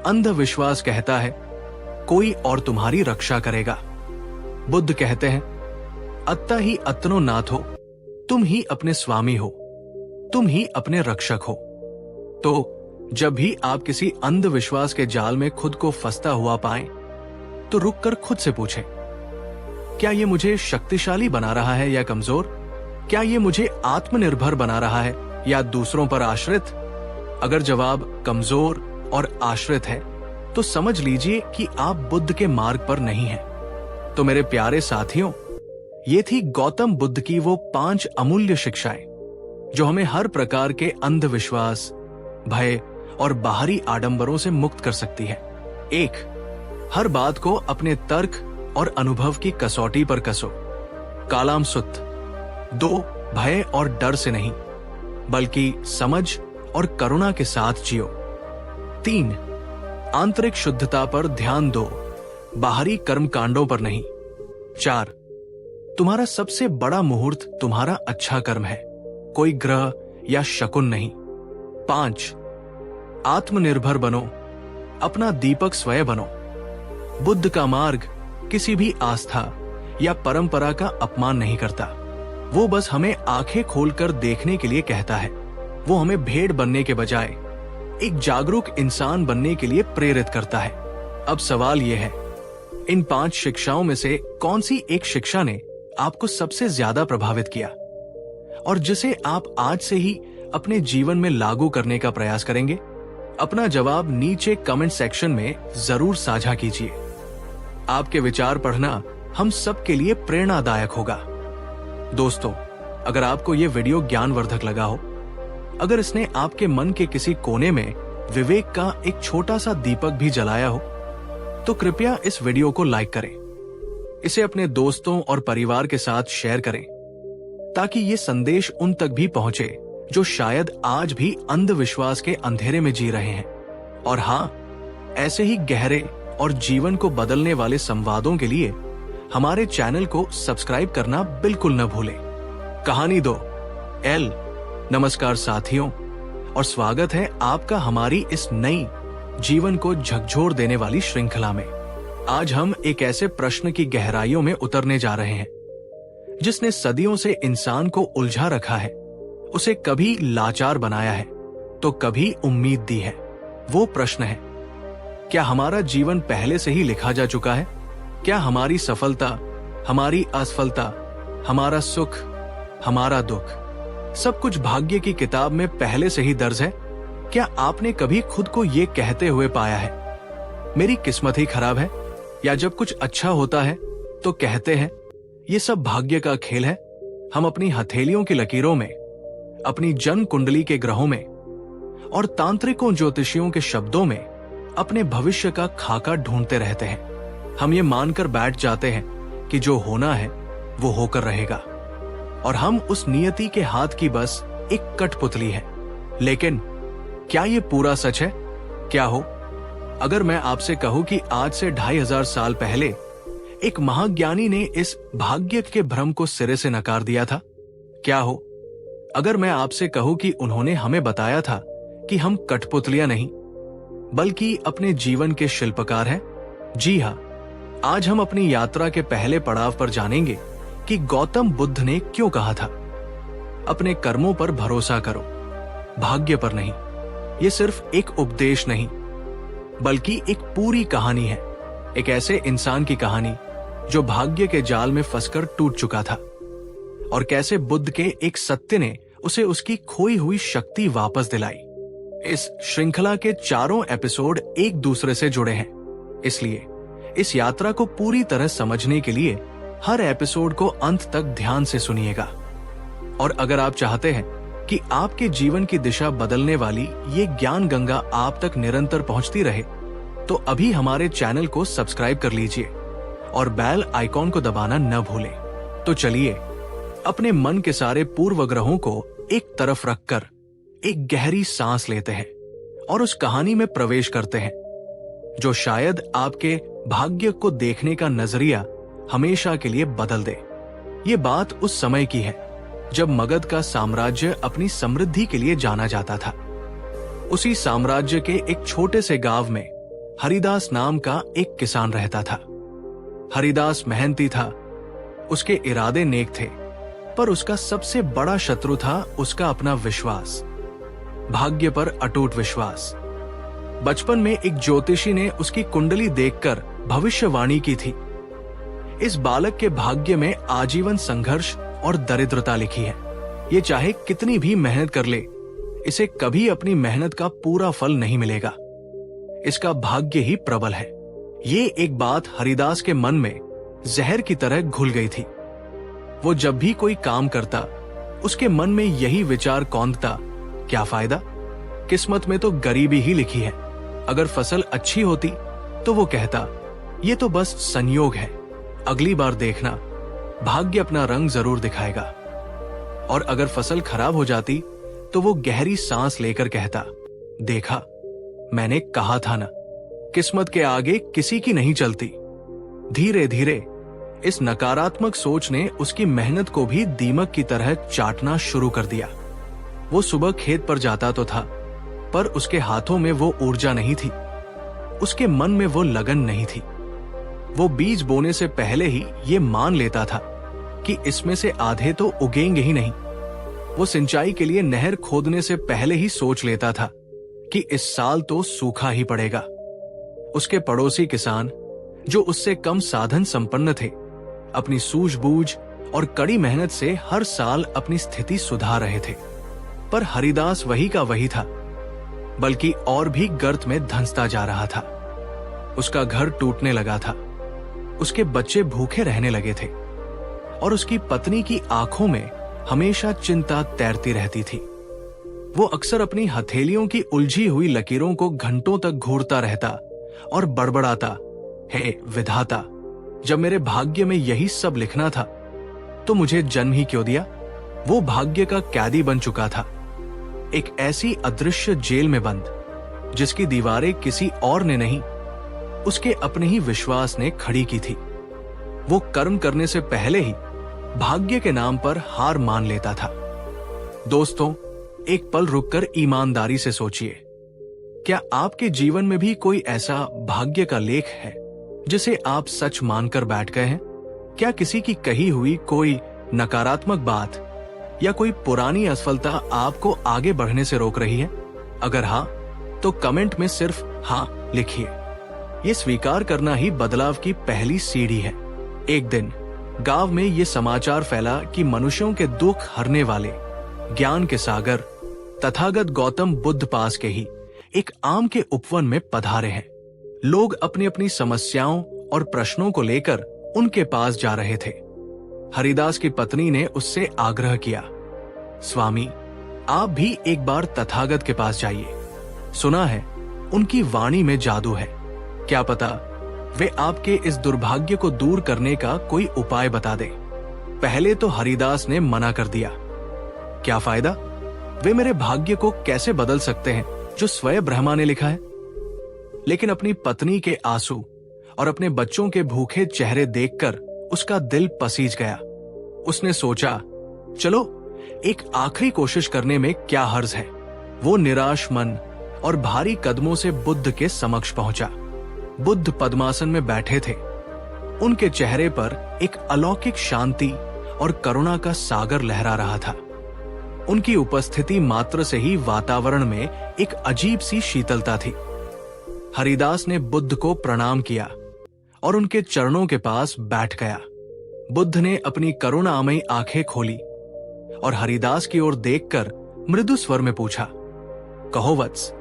अंधविश्वास कहता है कोई और तुम्हारी रक्षा करेगा। बुद्ध कहते हैं अत्ता ही अत्नो नाथ हो, तुम ही अपने स्वामी हो, तुम ही अपने रक्षक हो। तो जब भी आप किसी अंधविश्वास के जाल में खुद को फंसता हुआ पाएं, तो रुककर खुद से पूछें, क्या ये मुझे शक्तिशाली बना रहा है या कमजोर? क्या ये मुझे आत्मनिर्भर बना रहा है या दूसरों पर आश्रित? अगर जवाब कमजोर और आश्रित है, तो समझ लीजिए कि आप बुद्ध के मार्ग पर नहीं हैं। तो मेरे प्यारे साथियों, ये थी गौतम बुद्ध की वो 5 अमूल्य शिक्षाएं जो हमें हर प्रकार के अंधविश्वास, भय और बाहरी आडंबरों से मुक्त कर सकती है। 1. हर बात को अपने तर्क और अनुभव की कसौटी पर कसो। कालाम सुत्त। 2. भय और डर से नहीं, बल्कि समझ और करुणा के साथ जियो। 3. आंतरिक शुद्धता पर ध्यान दो, बाहरी कर्म कांडों पर नहीं। 4. तुम्हारा सबसे बड़ा मुहूर्त तुम्हारा अच्छा कर्म है, कोई ग्रह या शकुन नहीं। 5. आत्मनिर्भर बनो, अपना दीपक स्वयं बनो। बुद्ध का मार्ग किसी भी आस्था या परंपरा का अपमान नहीं करता। वो बस हमें आंखें खोलकर देखने के लिए कहता है। वो हमें भेड़ बनने के बजाय एक जागरूक इंसान बनने के लिए प्रेरित करता है। अब सवाल यह है, इन 5 शिक्षाओं में से कौन सी एक शिक्षा ने आपको सबसे ज्यादा प्रभावित किया और जिसे आप आज से ही अपने जीवन में लागू करने का प्रयास करेंगे? अपना जवाब नीचे कमेंट सेक्शन में जरूर साझा कीजिए। आपके विचार पढ़ना हम सबके लिए प्रेरणादायक होगा। दोस्तों, अगर आपको ये वीडियो ज्ञानवर्धक लगा हो, अगर इसने आपके मन के किसी कोने में विवेक का एक छोटा सा दीपक भी जलाया हो, तो कृपया इस वीडियो को लाइक करें। इसे अपने दोस्तों और परिवार के साथ शेयर करें ताकि ये संदेश उन तक भी पहुंचे जो शायद आज भी अंधविश्वास के अंधेरे में जी रहे हैं। और हाँ, ऐसे ही गहरे और जीवन को बदलने वाले संवादों के लिए हमारे चैनल को सब्सक्राइब करना बिल्कुल न भूलें। कहानी 2 एल। नमस्कार साथियों, और स्वागत है आपका हमारी इस नई जीवन को झकझोर देने वाली श्रृंखला में। आज हम एक ऐसे प्रश्न की गहराइयों में उतरने जा रहे हैं जिसने सदियों से इंसान को उलझा रखा है, उसे कभी लाचार बनाया है तो कभी उम्मीद दी है। वो प्रश्न है, क्या हमारा जीवन पहले से ही लिखा जा चुका है? क्या हमारी सफलता, हमारी असफलता, हमारा सुख, हमारा दुख, सब कुछ भाग्य की किताब में पहले से ही दर्ज है? क्या आपने कभी खुद को ये कहते हुए पाया है, मेरी किस्मत ही खराब है? या जब कुछ अच्छा होता है तो कहते हैं, ये सब भाग्य का खेल है। हम अपनी हथेलियों की लकीरों में, अपनी जन्म कुंडली के ग्रहों में और तांत्रिकों ज्योतिषियों के शब्दों में अपने भविष्य का खाका ढूंढते रहते हैं। हम ये मानकर बैठ जाते हैं कि जो होना है वो होकर रहेगा और हम उस नियति के हाथ की बस एक कठपुतली है। लेकिन क्या ये पूरा सच है? क्या हो अगर मैं आपसे कहूं कि आज से 2500 साल पहले एक महाज्ञानी ने इस भाग्य के भ्रम को सिरे से नकार दिया था? क्या हो अगर मैं आपसे कहूं कि उन्होंने हमें बताया था कि हम कठपुतलियां नहीं बल्कि अपने जीवन के शिल्पकार हैं? जी हाँ, आज हम अपनी यात्रा के पहले पड़ाव पर जानेंगे कि गौतम बुद्ध ने क्यों कहा था, अपने कर्मों पर भरोसा करो, भाग्य पर नहीं। ये सिर्फ एक उपदेश नहीं बल्कि एक पूरी कहानी है, एक ऐसे इंसान की कहानी जो भाग्य के जाल में फंसकर टूट चुका था और कैसे बुद्ध के एक सत्य ने उसे उसकी खोई हुई शक्ति वापस दिलाई। इस श्रृंखला के चारों एपिसोड एक दूसरे से जुड़े हैं, इसलिए इस यात्रा को पूरी तरह समझने के लिए हर एपिसोड को अंत तक ध्यान से सुनिएगा। और अगर आप चाहते हैं कि आपके जीवन की दिशा बदलने वाली ये ज्ञान गंगा आप तक निरंतर पहुंचती रहे, तो अभी हमारे चैनल को सब्सक्राइब कर लीजिए और बेल आइकॉन को दबाना न भूलें। तो चलिए अपने मन के सारे पूर्व ग्रहों को एक तरफ रखकर एक गहरी सांस लेते हैं और उस कहानी में प्रवेश करते हैं जो शायद आपके भाग्य को देखने का नजरिया हमेशा के लिए बदल दे। ये बात उस समय की है जब मगध का साम्राज्य अपनी समृद्धि के लिए जाना जाता था। उसी साम्राज्य के एक छोटे से गांव में हरिदास नाम का एक किसान रहता था। हरिदास मेहनती था, उसके इरादे नेक थे, पर उसका सबसे बड़ा शत्रु था उसका अपना विश्वास, भाग्य पर अटूट विश्वास। बचपन में एक ज्योतिषी ने उसकी कुंडली देखकर भविष्यवाणी की थी, इस बालक के भाग्य में आजीवन संघर्ष और दरिद्रता लिखी है। ये चाहे कितनी भी मेहनत कर ले, इसे कभी अपनी मेहनत का पूरा फल नहीं मिलेगा। इसका भाग्य ही प्रबल है। ये एक बात हरिदास के मन में जहर की तरह घुल गई थी। वो जब भी कोई काम करता, उसके मन में यही विचार कौंधता, क्या फायदा, किस्मत में तो गरीबी ही लिखी है। अगर फसल अच्छी होती तो वो कहता, ये तो बस संयोग है, अगली बार देखना, भाग्य अपना रंग जरूर दिखाएगा। और अगर फसल खराब हो जाती तो वो गहरी सांस लेकर कहता, देखा, मैंने कहा था ना, किस्मत के आगे किसी की नहीं चलती। धीरे धीरे इस नकारात्मक सोच ने उसकी मेहनत को भी दीमक की तरह चाटना शुरू कर दिया। वो सुबह खेत पर जाता तो था, पर उसके हाथों में वो ऊर्जा नहीं थी, उसके मन में वो लगन नहीं थी। वो बीज बोने से पहले ही ये मान लेता था कि इसमें से आधे तो उगेंगे ही नहीं। वो सिंचाई के लिए नहर खोदने से पहले ही सोच लेता था कि इस साल तो सूखा ही पड़ेगा। उसके पड़ोसी किसान, जो उससे कम साधन संपन्न थे, अपनी सूझबूझ और कड़ी मेहनत से हर साल अपनी स्थिति सुधार रहे थे। पर हरिदास वही का वही था, बल्कि और भी गर्त में धंसता जा रहा था। उसका घर टूटने लगा था, उसके बच्चे भूखे रहने लगे थे और उसकी पत्नी की आंखों में हमेशा चिंता तैरती रहती थी। वो अक्सर अपनी हथेलियों की उलझी हुई लकीरों को घंटों तक घूरता रहता और बड़बड़ाता, हे विधाता, जब मेरे भाग्य में यही सब लिखना था तो मुझे जन्म ही क्यों दिया। वो भाग्य का कैदी बन चुका था, एक ऐसी अदृश्य जेल में बंद, जिसकी दीवारें किसी और ने नहीं, उसके अपने ही विश्वास ने खड़ी की थी। वो कर्म करने से पहले ही भाग्य के नाम पर हार मान लेता था। दोस्तों, एक पल रुककर ईमानदारी से सोचिए, क्या आपके जीवन में भी कोई ऐसा भाग्य का लेख है जिसे आप सच मानकर बैठ गए हैं? क्या किसी की कही हुई कोई नकारात्मक बात या कोई पुरानी असफलता आपको आगे बढ़ने से रोक रही है? अगर हाँ, तो कमेंट में सिर्फ हाँ लिखिए। ये स्वीकार करना ही बदलाव की पहली सीढ़ी है। एक दिन गांव में ये समाचार फैला कि मनुष्यों के दुख हरने वाले ज्ञान के सागर तथागत गौतम बुद्ध पास के ही एक आम के उपवन में पधारे हैं। लोग अपनी अपनी समस्याओं और प्रश्नों को लेकर उनके पास जा रहे थे। हरिदास की पत्नी ने उससे आग्रह किया, स्वामी, आप भी एक बार तथागत के पास जाइए। सुना है उनकी वाणी में जादू है, क्या पता वे आपके इस दुर्भाग्य को दूर करने का कोई उपाय बता दे। पहले तो हरिदास ने मना कर दिया, क्या फायदा, वे मेरे भाग्य को कैसे बदल सकते हैं जो स्वयं ब्रह्मा ने लिखा है। लेकिन अपनी पत्नी के आंसू और अपने बच्चों के भूखे चेहरे देखकर उसका दिल पसीज गया। उसने सोचा, चलो एक आखिरी कोशिश करने में क्या हर्ज है। वो निराश मन और भारी कदमों से बुद्ध के समक्ष पहुंचा। बुद्ध पद्मासन में बैठे थे। उनके चेहरे पर एक अलौकिक शांति और करुणा का सागर लहरा रहा था। उनकी उपस्थिति मात्र से ही वातावरण में एक अजीब सी शीतलता थी। हरिदास ने बुद्ध को प्रणाम किया और उनके चरणों के पास बैठ गया। बुद्ध ने अपनी करुणामयी आंखें खोली और हरिदास की ओर देखकर मृदु स्वर में पूछा, कहो वत्स,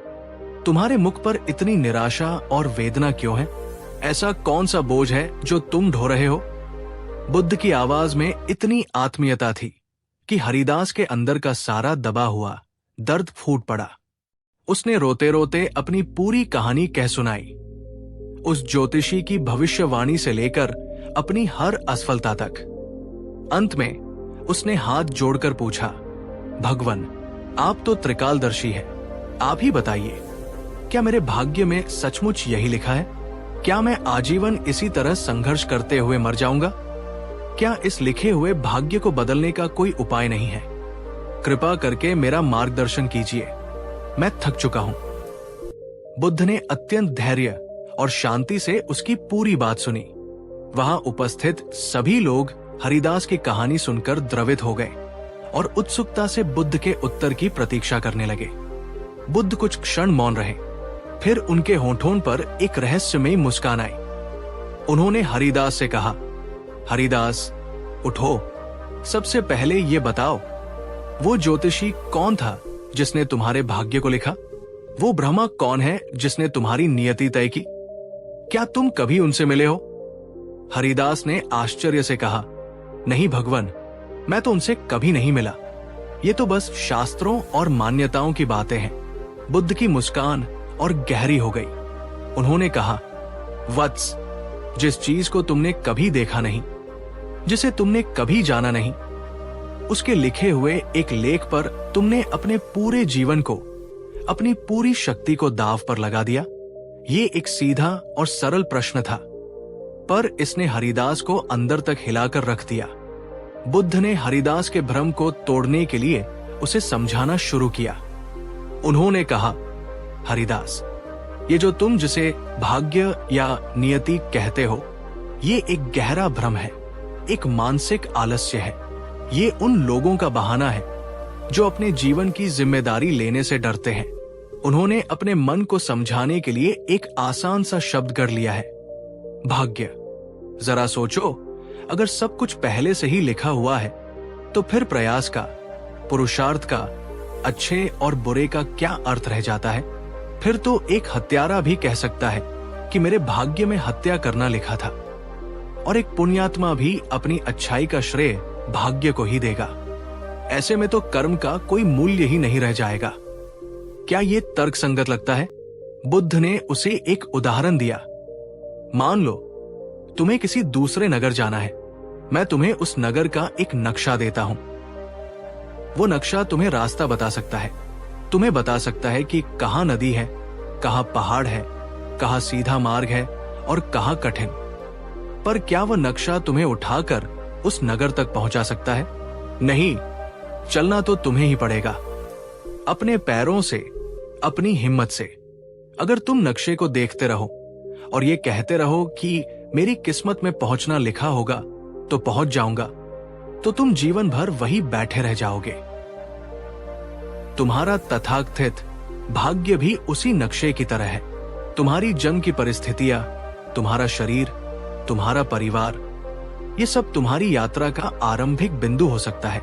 तुम्हारे मुख पर इतनी निराशा और वेदना क्यों है? ऐसा कौन सा बोझ है जो तुम ढो रहे हो? बुद्ध की आवाज में इतनी आत्मीयता थी कि हरिदास के अंदर का सारा दबा हुआ दर्द फूट पड़ा। उसने रोते रोते अपनी पूरी कहानी कह सुनाई, उस ज्योतिषी की भविष्यवाणी से लेकर अपनी हर असफलता तक। अंत में उसने हाथ जोड़कर पूछा, भगवान, आप तो त्रिकालदर्शी हैं, आप ही बताइए, क्या मेरे भाग्य में सचमुच यही लिखा है? क्या मैं आजीवन इसी तरह संघर्ष करते हुए मर जाऊंगा? क्या इस लिखे हुए भाग्य को बदलने का कोई उपाय नहीं है? कृपा करके मेरा मार्गदर्शन कीजिए, मैं थक चुका हूं। बुद्ध ने अत्यंत धैर्य और शांति से उसकी पूरी बात सुनी। वहां उपस्थित सभी लोग हरिदास की कहानी सुनकर द्रवित हो गए और उत्सुकता से बुद्ध के उत्तर की प्रतीक्षा करने लगे। बुद्ध कुछ क्षण मौन रहे, फिर उनके होठों पर एक रहस्यमयी मुस्कान आई। उन्होंने हरिदास से कहा, हरिदास, उठो, सबसे पहले ये बताओ, वो ज्योतिषी कौन था जिसने तुम्हारे भाग्य को लिखा? वो ब्रह्मा कौन है जिसने तुम्हारी नियति तय की? क्या तुम कभी उनसे मिले हो? हरिदास ने आश्चर्य से कहा, नहीं भगवान, मैं तो उनसे कभी नहीं मिला। ये तो बस शास्त्रों और मान्यताओं की बातें हैं। बुद्ध की मुस्कान और गहरी हो गई। उन्होंने कहा, वत्स, जिस चीज को तुमने कभी देखा नहीं, जिसे तुमने कभी जाना नहीं, उसके लिखे हुए एक लेख पर तुमने अपने पूरे जीवन को, अपनी पूरी शक्ति को दांव पर लगा दिया? ये एक सीधा और सरल प्रश्न था, पर इसने हरिदास को अंदर तक हिलाकर रख दिया। बुद्ध ने हरिदास के भ्रम को तोड़ने के लिए उसे समझाना शुरू किया। उन्होंने कहा, हरिदास, ये जो तुम जिसे भाग्य या नियति कहते हो, ये एक गहरा भ्रम है, एक मानसिक आलस्य है। ये उन लोगों का बहाना है जो अपने जीवन की जिम्मेदारी लेने से डरते हैं। उन्होंने अपने मन को समझाने के लिए एक आसान सा शब्द गढ़ लिया है, भाग्य। जरा सोचो, अगर सब कुछ पहले से ही लिखा हुआ है तो फिर प्रयास का, पुरुषार्थ का, अच्छे और बुरे का क्या अर्थ रह जाता है? फिर तो एक हत्यारा भी कह सकता है कि मेरे भाग्य में हत्या करना लिखा था, और एक पुण्यात्मा भी अपनी अच्छाई का श्रेय भाग्य को ही देगा। ऐसे में तो कर्म का कोई मूल्य ही नहीं रह जाएगा। क्या ये तर्क संगत लगता है? बुद्ध ने उसे एक उदाहरण दिया। मान लो तुम्हें किसी दूसरे नगर जाना है। मैं तुम्हें उस नगर का एक नक्शा देता हूं। वो नक्शा तुम्हें रास्ता बता सकता है, तुम्हें बता सकता है कि कहां नदी है, कहां पहाड़ है, कहां सीधा मार्ग है और कहां कठिन। पर क्या वह नक्शा तुम्हें उठाकर उस नगर तक पहुंचा सकता है? नहीं, चलना तो तुम्हें ही पड़ेगा, अपने पैरों से, अपनी हिम्मत से। अगर तुम नक्शे को देखते रहो और ये कहते रहो कि मेरी किस्मत में पहुंचना लिखा होगा तो पहुंच जाऊंगा, तो तुम जीवन भर वही बैठे रह जाओगे। तुम्हारा तथाकथित भाग्य भी उसी नक्शे की तरह है। तुम्हारी जन्म की परिस्थितियां, तुम्हारा शरीर, तुम्हारा परिवार, ये सब तुम्हारी यात्रा का आरंभिक बिंदु हो सकता है।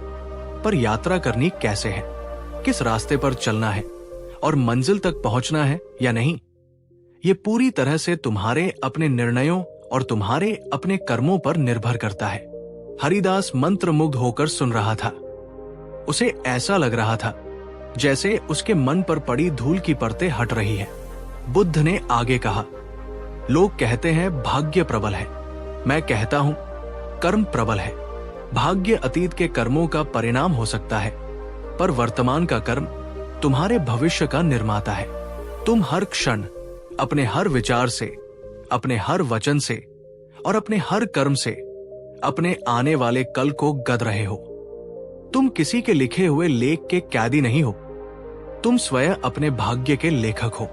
पर यात्रा करनी कैसे है, किस रास्ते पर चलना है और मंजिल तक पहुंचना है या नहीं, ये पूरी तरह से तुम्हारे अपने निर्णयों और तुम्हारे अपने कर्मों पर निर्भर करता है। हरिदास मंत्रमुग्ध होकर सुन रहा था। उसे ऐसा लग रहा था जैसे उसके मन पर पड़ी धूल की परतें हट रही है। बुद्ध ने आगे कहा, लोग कहते हैं भाग्य प्रबल है, मैं कहता हूं कर्म प्रबल है। भाग्य अतीत के कर्मों का परिणाम हो सकता है, पर वर्तमान का कर्म तुम्हारे भविष्य का निर्माता है। तुम हर क्षण अपने हर विचार से, अपने हर वचन से और अपने हर कर्म से अपने आने वाले कल को गढ़ रहे हो। तुम किसी के लिखे हुए लेख के कैदी नहीं हो, तुम स्वयं अपने भाग्य के लेखक हो।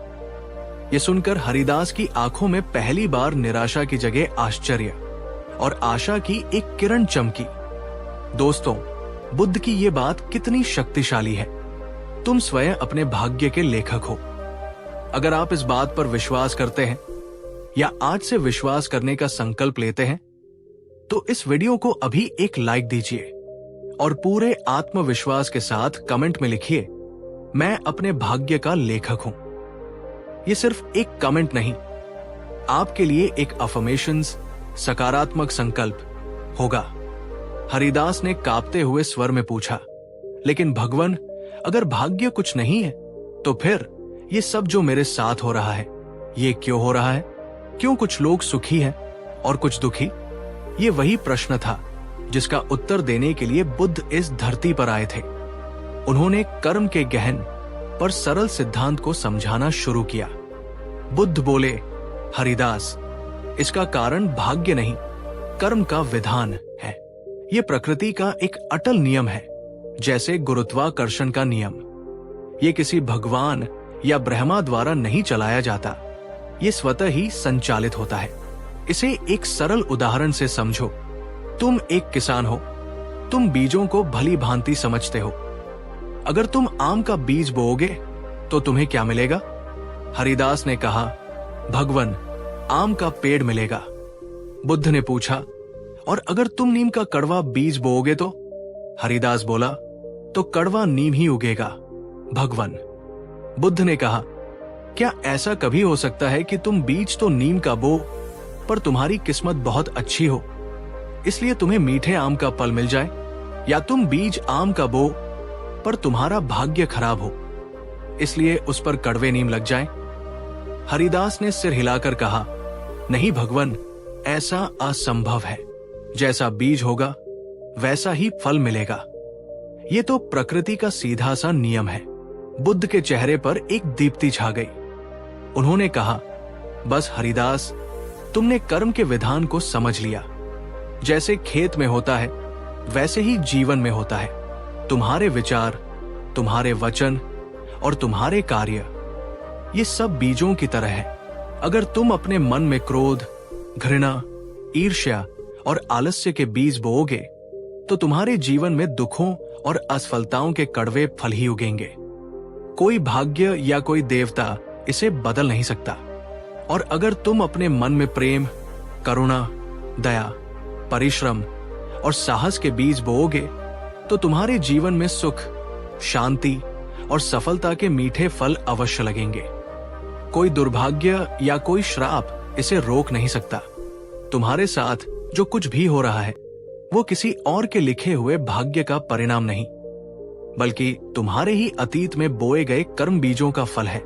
यह सुनकर हरिदास की आंखों में पहली बार निराशा की जगह आश्चर्य और आशा की एक किरण चमकी। दोस्तों, बुद्ध की ये बात कितनी शक्तिशाली है। तुम स्वयं अपने भाग्य के लेखक हो। अगर आप इस बात पर विश्वास करते हैं या आज से विश्वास करने का संकल्प लेते हैं, तो इस वीडियो को अभी एक लाइक दीजिए और पूरे आत्मविश्वास के साथ कमेंट में लिखिए, मैं अपने भाग्य का लेखक हूं। ये सिर्फ एक कमेंट नहीं, आपके लिए एक अफर्मेशंस, सकारात्मक संकल्प होगा। हरिदास ने कांपते हुए स्वर में पूछा, लेकिन भगवान, अगर भाग्य कुछ नहीं है तो फिर ये सब जो मेरे साथ हो रहा है, ये क्यों हो रहा है? क्यों कुछ लोग सुखी हैं और कुछ दुखी? ये वही प्रश्न था जिसका उत्तर देने के लिए बुद्ध इस धरती पर आए थे। उन्होंने कर्म के गहन पर सरल सिद्धांत को समझाना शुरू किया। बुद्ध बोले, हरिदास, इसका कारण भाग्य नहीं, कर्म का विधान है। ये प्रकृति का एक अटल नियम है, जैसे गुरुत्वाकर्षण का नियम। ये किसी भगवान या ब्रह्मा द्वारा नहीं चलाया जाता, ये स्वतः ही संचालित होता है। इसे एक सरल उदाहरण से समझो। तुम एक किसान हो, तुम बीजों को भली भांति समझते हो। अगर तुम आम का बीज बोओगे तो तुम्हें क्या मिलेगा? हरिदास ने कहा, भगवान, आम का पेड़ मिलेगा। बुद्ध ने पूछा, और अगर तुम नीम का कड़वा बीज बोओगे तो? हरिदास बोला, तो कड़वा नीम ही उगेगा। भगवान। बुद्ध ने कहा, क्या ऐसा कभी हो सकता है कि तुम बीज तो नीम का बो, पर तुम्हारी किस्मत बहुत अच्छी हो इसलिए तुम्हें मीठे आम का फल मिल जाए, या तुम बीज आम का बो पर तुम्हारा भाग्य खराब हो इसलिए उस पर कड़वे नीम लग जाएं? हरिदास ने सिर हिलाकर कहा, नहीं भगवान, ऐसा असंभव है। जैसा बीज होगा वैसा ही फल मिलेगा। ये तो प्रकृति का सीधा सा नियम है। बुद्ध के चेहरे पर एक दीप्ति छा गई। उन्होंने कहा, बस हरिदास, तुमने कर्म के विधान को समझ लिया। जैसे खेत में होता है वैसे ही जीवन में होता है। तुम्हारे विचार, तुम्हारे वचन और तुम्हारे कार्य, ये सब बीजों की तरह है। अगर तुम अपने मन में क्रोध, घृणा, ईर्ष्या और आलस्य के बीज बोओगे तो तुम्हारे जीवन में दुखों और असफलताओं के कड़वे फल ही उगेंगे। कोई भाग्य या कोई देवता इसे बदल नहीं सकता। और अगर तुम अपने मन में प्रेम, करुणा, दया, परिश्रम और साहस के बीज बोओगे तो तुम्हारे जीवन में सुख, शांति और सफलता के मीठे फल अवश्य लगेंगे। कोई दुर्भाग्य या कोई श्राप इसे रोक नहीं सकता। तुम्हारे साथ जो कुछ भी हो रहा है वो किसी और के लिखे हुए भाग्य का परिणाम नहीं, बल्कि तुम्हारे ही अतीत में बोए गए कर्म बीजों का फल है,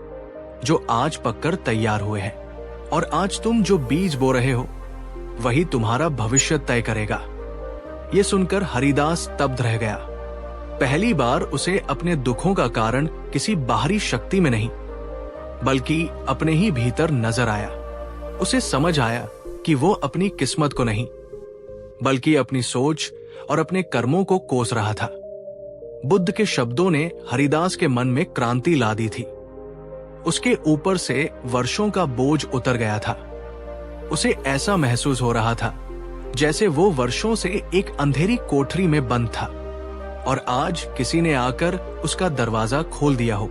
जो आज पककर तैयार हुए हैं। और आज तुम जो बीज बो रहे हो वही तुम्हारा भविष्य तय करेगा। ये सुनकर हरिदास स्तब्ध रह गया। पहली बार उसे अपने दुखों का कारण किसी बाहरी शक्ति में नहीं, बल्कि अपने ही भीतर नजर आया। उसे समझ आया कि वो अपनी किस्मत को नहीं, बल्कि अपनी सोच और अपने कर्मों को कोस रहा था। बुद्ध के शब्दों ने हरिदास के मन में क्रांति ला दी थी। उसके ऊपर से वर्षों का बोझ उतर गया था। उसे ऐसा महसूस हो रहा था जैसे वो वर्षों से एक अंधेरी कोठरी में बंद था और आज किसी ने आकर उसका दरवाजा खोल दिया हो।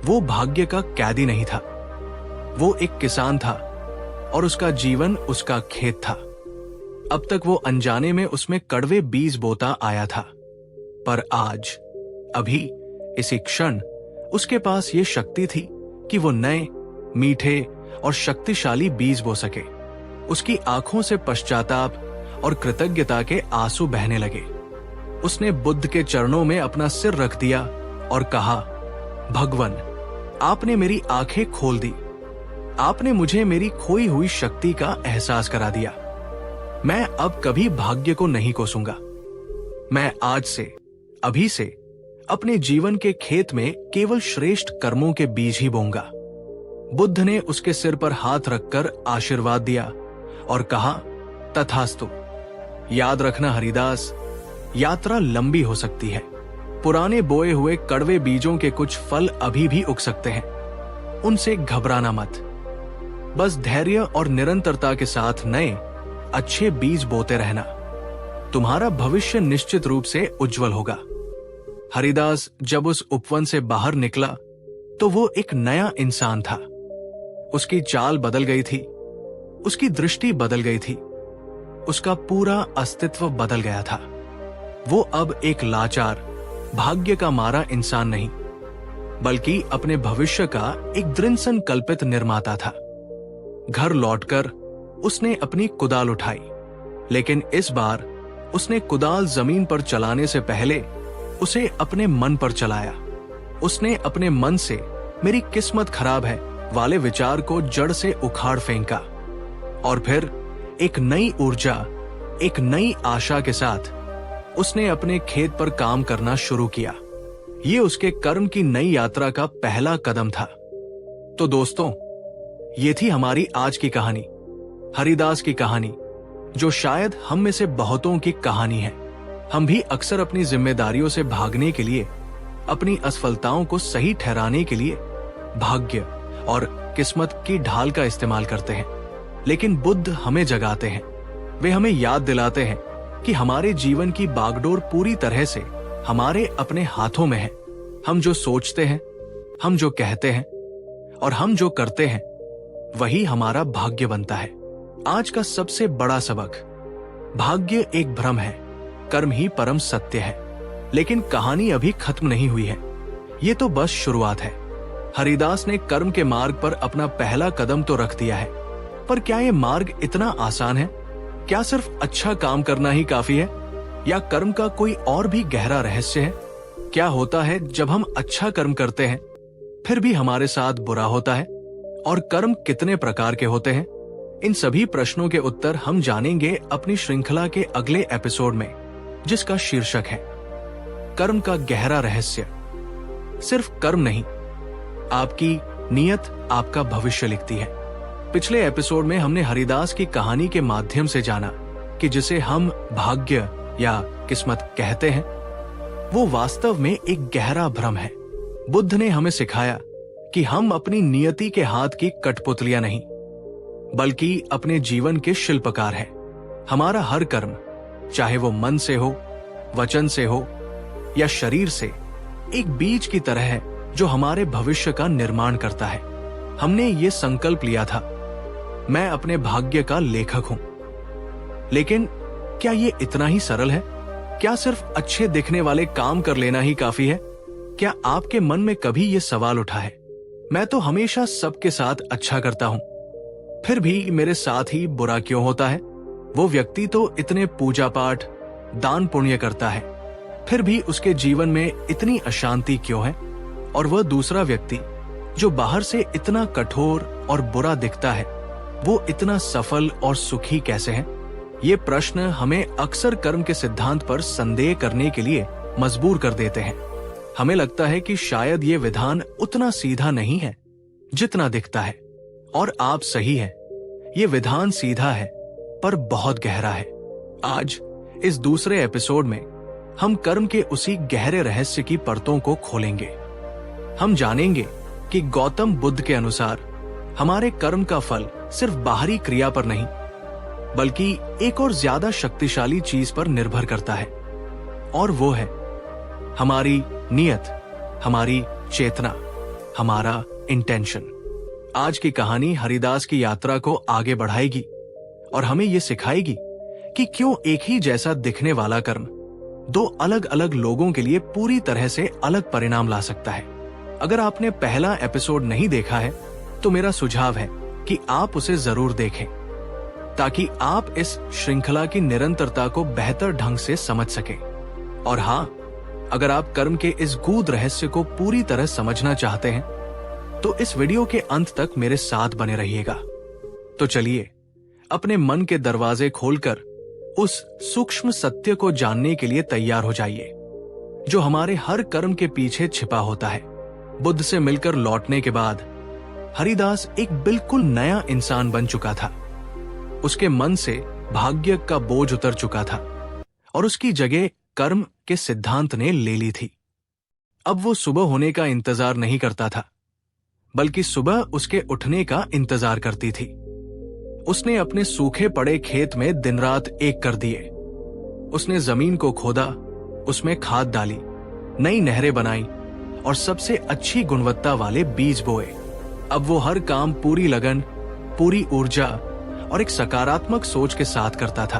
वो भाग्य का कैदी नहीं था, वो एक किसान था और उसका जीवन उसका खेत था। अब तक वो अनजाने में उसमें कड़वे बीज बोता आया था, पर आज, अभी, इसी क्षण उसके पास ये शक्ति थी कि वो नए, मीठे और शक्तिशाली बीज बो सके। उसकी आंखों से पश्चाताप और कृतज्ञता के आंसू बहने लगे। उसने बुद्ध के चरणों में अपना सिर रख दिया और कहा, भगवन, आपने मेरी आंखें खोल दी। आपने मुझे मेरी खोई हुई शक्ति का एहसास करा दिया। मैं अब कभी भाग्य को नहीं कोसूंगा। मैं आज से, अभी से अपने जीवन के खेत में केवल श्रेष्ठ कर्मों के बीज ही बोऊंगा। बुद्ध ने उसके सिर पर हाथ रखकर आशीर्वाद दिया और कहा, तथास्तु। याद रखना हरिदास, यात्रा लंबी हो सकती है। पुराने बोए हुए कड़वे बीजों के कुछ फल अभी भी उग सकते हैं। उनसे घबराना मत। बस धैर्य और निरंतरता के साथ नए, अच्छे बीज बोते रहना। तुम्हारा भविष्य निश्चित रूप से उज्जवल होगा। हरिदास जब उस उपवन से बाहर निकला तो वो एक नया इंसान था। उसकी चाल बदल गई थी, उसकी दृष्टि बदल गई थी, उसका पूरा अस्तित्व बदल गया था। वो अब एक लाचार, भाग्य का मारा इंसान नहीं, बल्कि अपने भविष्य का एक दृढ़ संकल्पित निर्माता था। घर लौटकर उसने अपनी कुदाल उठाई, लेकिन इस बार उसने कुदाल जमीन पर चलाने से पहले उसे अपने मन पर चलाया। उसने अपने मन से मेरी किस्मत खराब है वाले विचार को जड़ से उखाड़ फेंका और फिर एक नई ऊर्जा, एक नई आशा के साथ उसने अपने खेत पर काम करना शुरू किया। ये उसके कर्म की नई यात्रा का पहला कदम था। तो दोस्तों, ये थी हमारी आज की कहानी, हरिदास की कहानी, जो शायद हम में से बहुतों की कहानी है। हम भी अक्सर अपनी जिम्मेदारियों से भागने के लिए, अपनी असफलताओं को सही ठहराने के लिए भाग्य और किस्मत की ढाल का इस्तेमाल करते हैं। लेकिन बुद्ध हमें जगाते हैं। वे हमें याद दिलाते हैं कि हमारे जीवन की बागडोर पूरी तरह से हमारे अपने हाथों में है। हम जो सोचते हैं, हम जो कहते हैं और हम जो करते हैं, वही हमारा भाग्य बनता है। आज का सबसे बड़ा सबक, भाग्य एक भ्रम है, कर्म ही परम सत्य है। लेकिन कहानी अभी खत्म नहीं हुई है, ये तो बस शुरुआत है। हरिदास ने कर्म के मार्ग पर अपना पहला कदम तो रख दिया है, पर क्या ये मार्ग इतना आसान है? क्या सिर्फ अच्छा काम करना ही काफी है, या कर्म का कोई और भी गहरा रहस्य है? क्या होता है जब हम अच्छा कर्म करते हैं फिर भी हमारे साथ बुरा होता है? और कर्म कितने प्रकार के होते हैं? इन सभी प्रश्नों के उत्तर हम जानेंगे अपनी श्रृंखला के अगले एपिसोड में, जिसका शीर्षक है कर्म का गहरा रहस्य। सिर्फ कर्म नहीं, आपकी नीयत आपका भविष्य लिखती है। पिछले एपिसोड में हमने हरिदास की कहानी के माध्यम से जाना कि जिसे हम भाग्य या किस्मत कहते हैं, वो वास्तव में एक गहरा भ्रम है। बुद्ध ने हमें सिखाया कि हम अपनी नियति के हाथ की कठपुतलियां नहीं, बल्कि अपने जीवन के शिल्पकार हैं। हमारा हर कर्म, चाहे वो मन से हो, वचन से हो या शरीर से, एक बीज की तरह है जो हमारे भविष्य का निर्माण करता है। हमने ये संकल्प लिया था, मैं अपने भाग्य का लेखक हूं। लेकिन क्या ये इतना ही सरल है? क्या सिर्फ अच्छे दिखने वाले काम कर लेना ही काफी है? क्या आपके मन में कभी ये सवाल उठा है, मैं तो हमेशा सबके साथ अच्छा करता हूं, फिर भी मेरे साथ ही बुरा क्यों होता है? वो व्यक्ति तो इतने पूजा पाठ, दान पुण्य करता है, फिर भी उसके जीवन में इतनी अशांति क्यों है? और वह दूसरा व्यक्ति जो बाहर से इतना कठोर और बुरा दिखता है, वो इतना सफल और सुखी कैसे है? ये प्रश्न हमें अक्सर कर्म के सिद्धांत पर संदेह करने के लिए मजबूर कर देते हैं। हमें लगता है कि शायद ये विधान उतना सीधा नहीं है जितना दिखता है। और आप सही हैं, ये विधान सीधा है पर बहुत गहरा है। आज इस दूसरे एपिसोड में हम कर्म के उसी गहरे रहस्य की परतों को खोलेंगे। हम जानेंगे कि गौतम बुद्ध के अनुसार हमारे कर्म का फल सिर्फ बाहरी क्रिया पर नहीं, बल्कि एक और ज्यादा शक्तिशाली चीज पर निर्भर करता है, और वो है हमारी नियत, हमारी चेतना, हमारा इंटेंशन। आज की कहानी हरिदास की यात्रा को आगे बढ़ाएगी और हमें यह सिखाएगी कि क्यों एक ही जैसा दिखने वाला कर्म दो अलग अलग लोगों के लिए पूरी तरह से अलग परिणाम ला सकता है। अगर आपने पहला एपिसोड नहीं देखा है तो मेरा सुझाव है कि आप उसे जरूर देखें, ताकि आप इस श्रृंखला की निरंतरता को बेहतर ढंग से समझ सकें। और हाँ, अगर आप कर्म के इस गूढ़ रहस्य को पूरी तरह समझना चाहते हैं तो इस वीडियो के अंत तक मेरे साथ बने रहिएगा। तो चलिए अपने मन के दरवाजे खोलकर उस सूक्ष्म सत्य को जानने के लिए तैयार हो जाइए जो हमारे हर कर्म के पीछे छिपा होता है। बुद्ध से मिलकर लौटने के बाद हरिदास एक बिल्कुल नया इंसान बन चुका था। उसके मन से भाग्य का बोझ उतर चुका था और उसकी जगह कर्म के सिद्धांत ने ले ली थी। अब वो सुबह होने का इंतजार नहीं करता था, बल्कि सुबह उसके उठने का इंतजार करती थी। उसने अपने सूखे पड़े खेत में दिन रात एक कर दिए। उसने जमीन को खोदा, उसमें खाद डाली, नई नहरें बनाई और सबसे अच्छी गुणवत्ता वाले बीज बोए। अब वो हर काम पूरी लगन, पूरी ऊर्जा और एक सकारात्मक सोच के साथ करता था।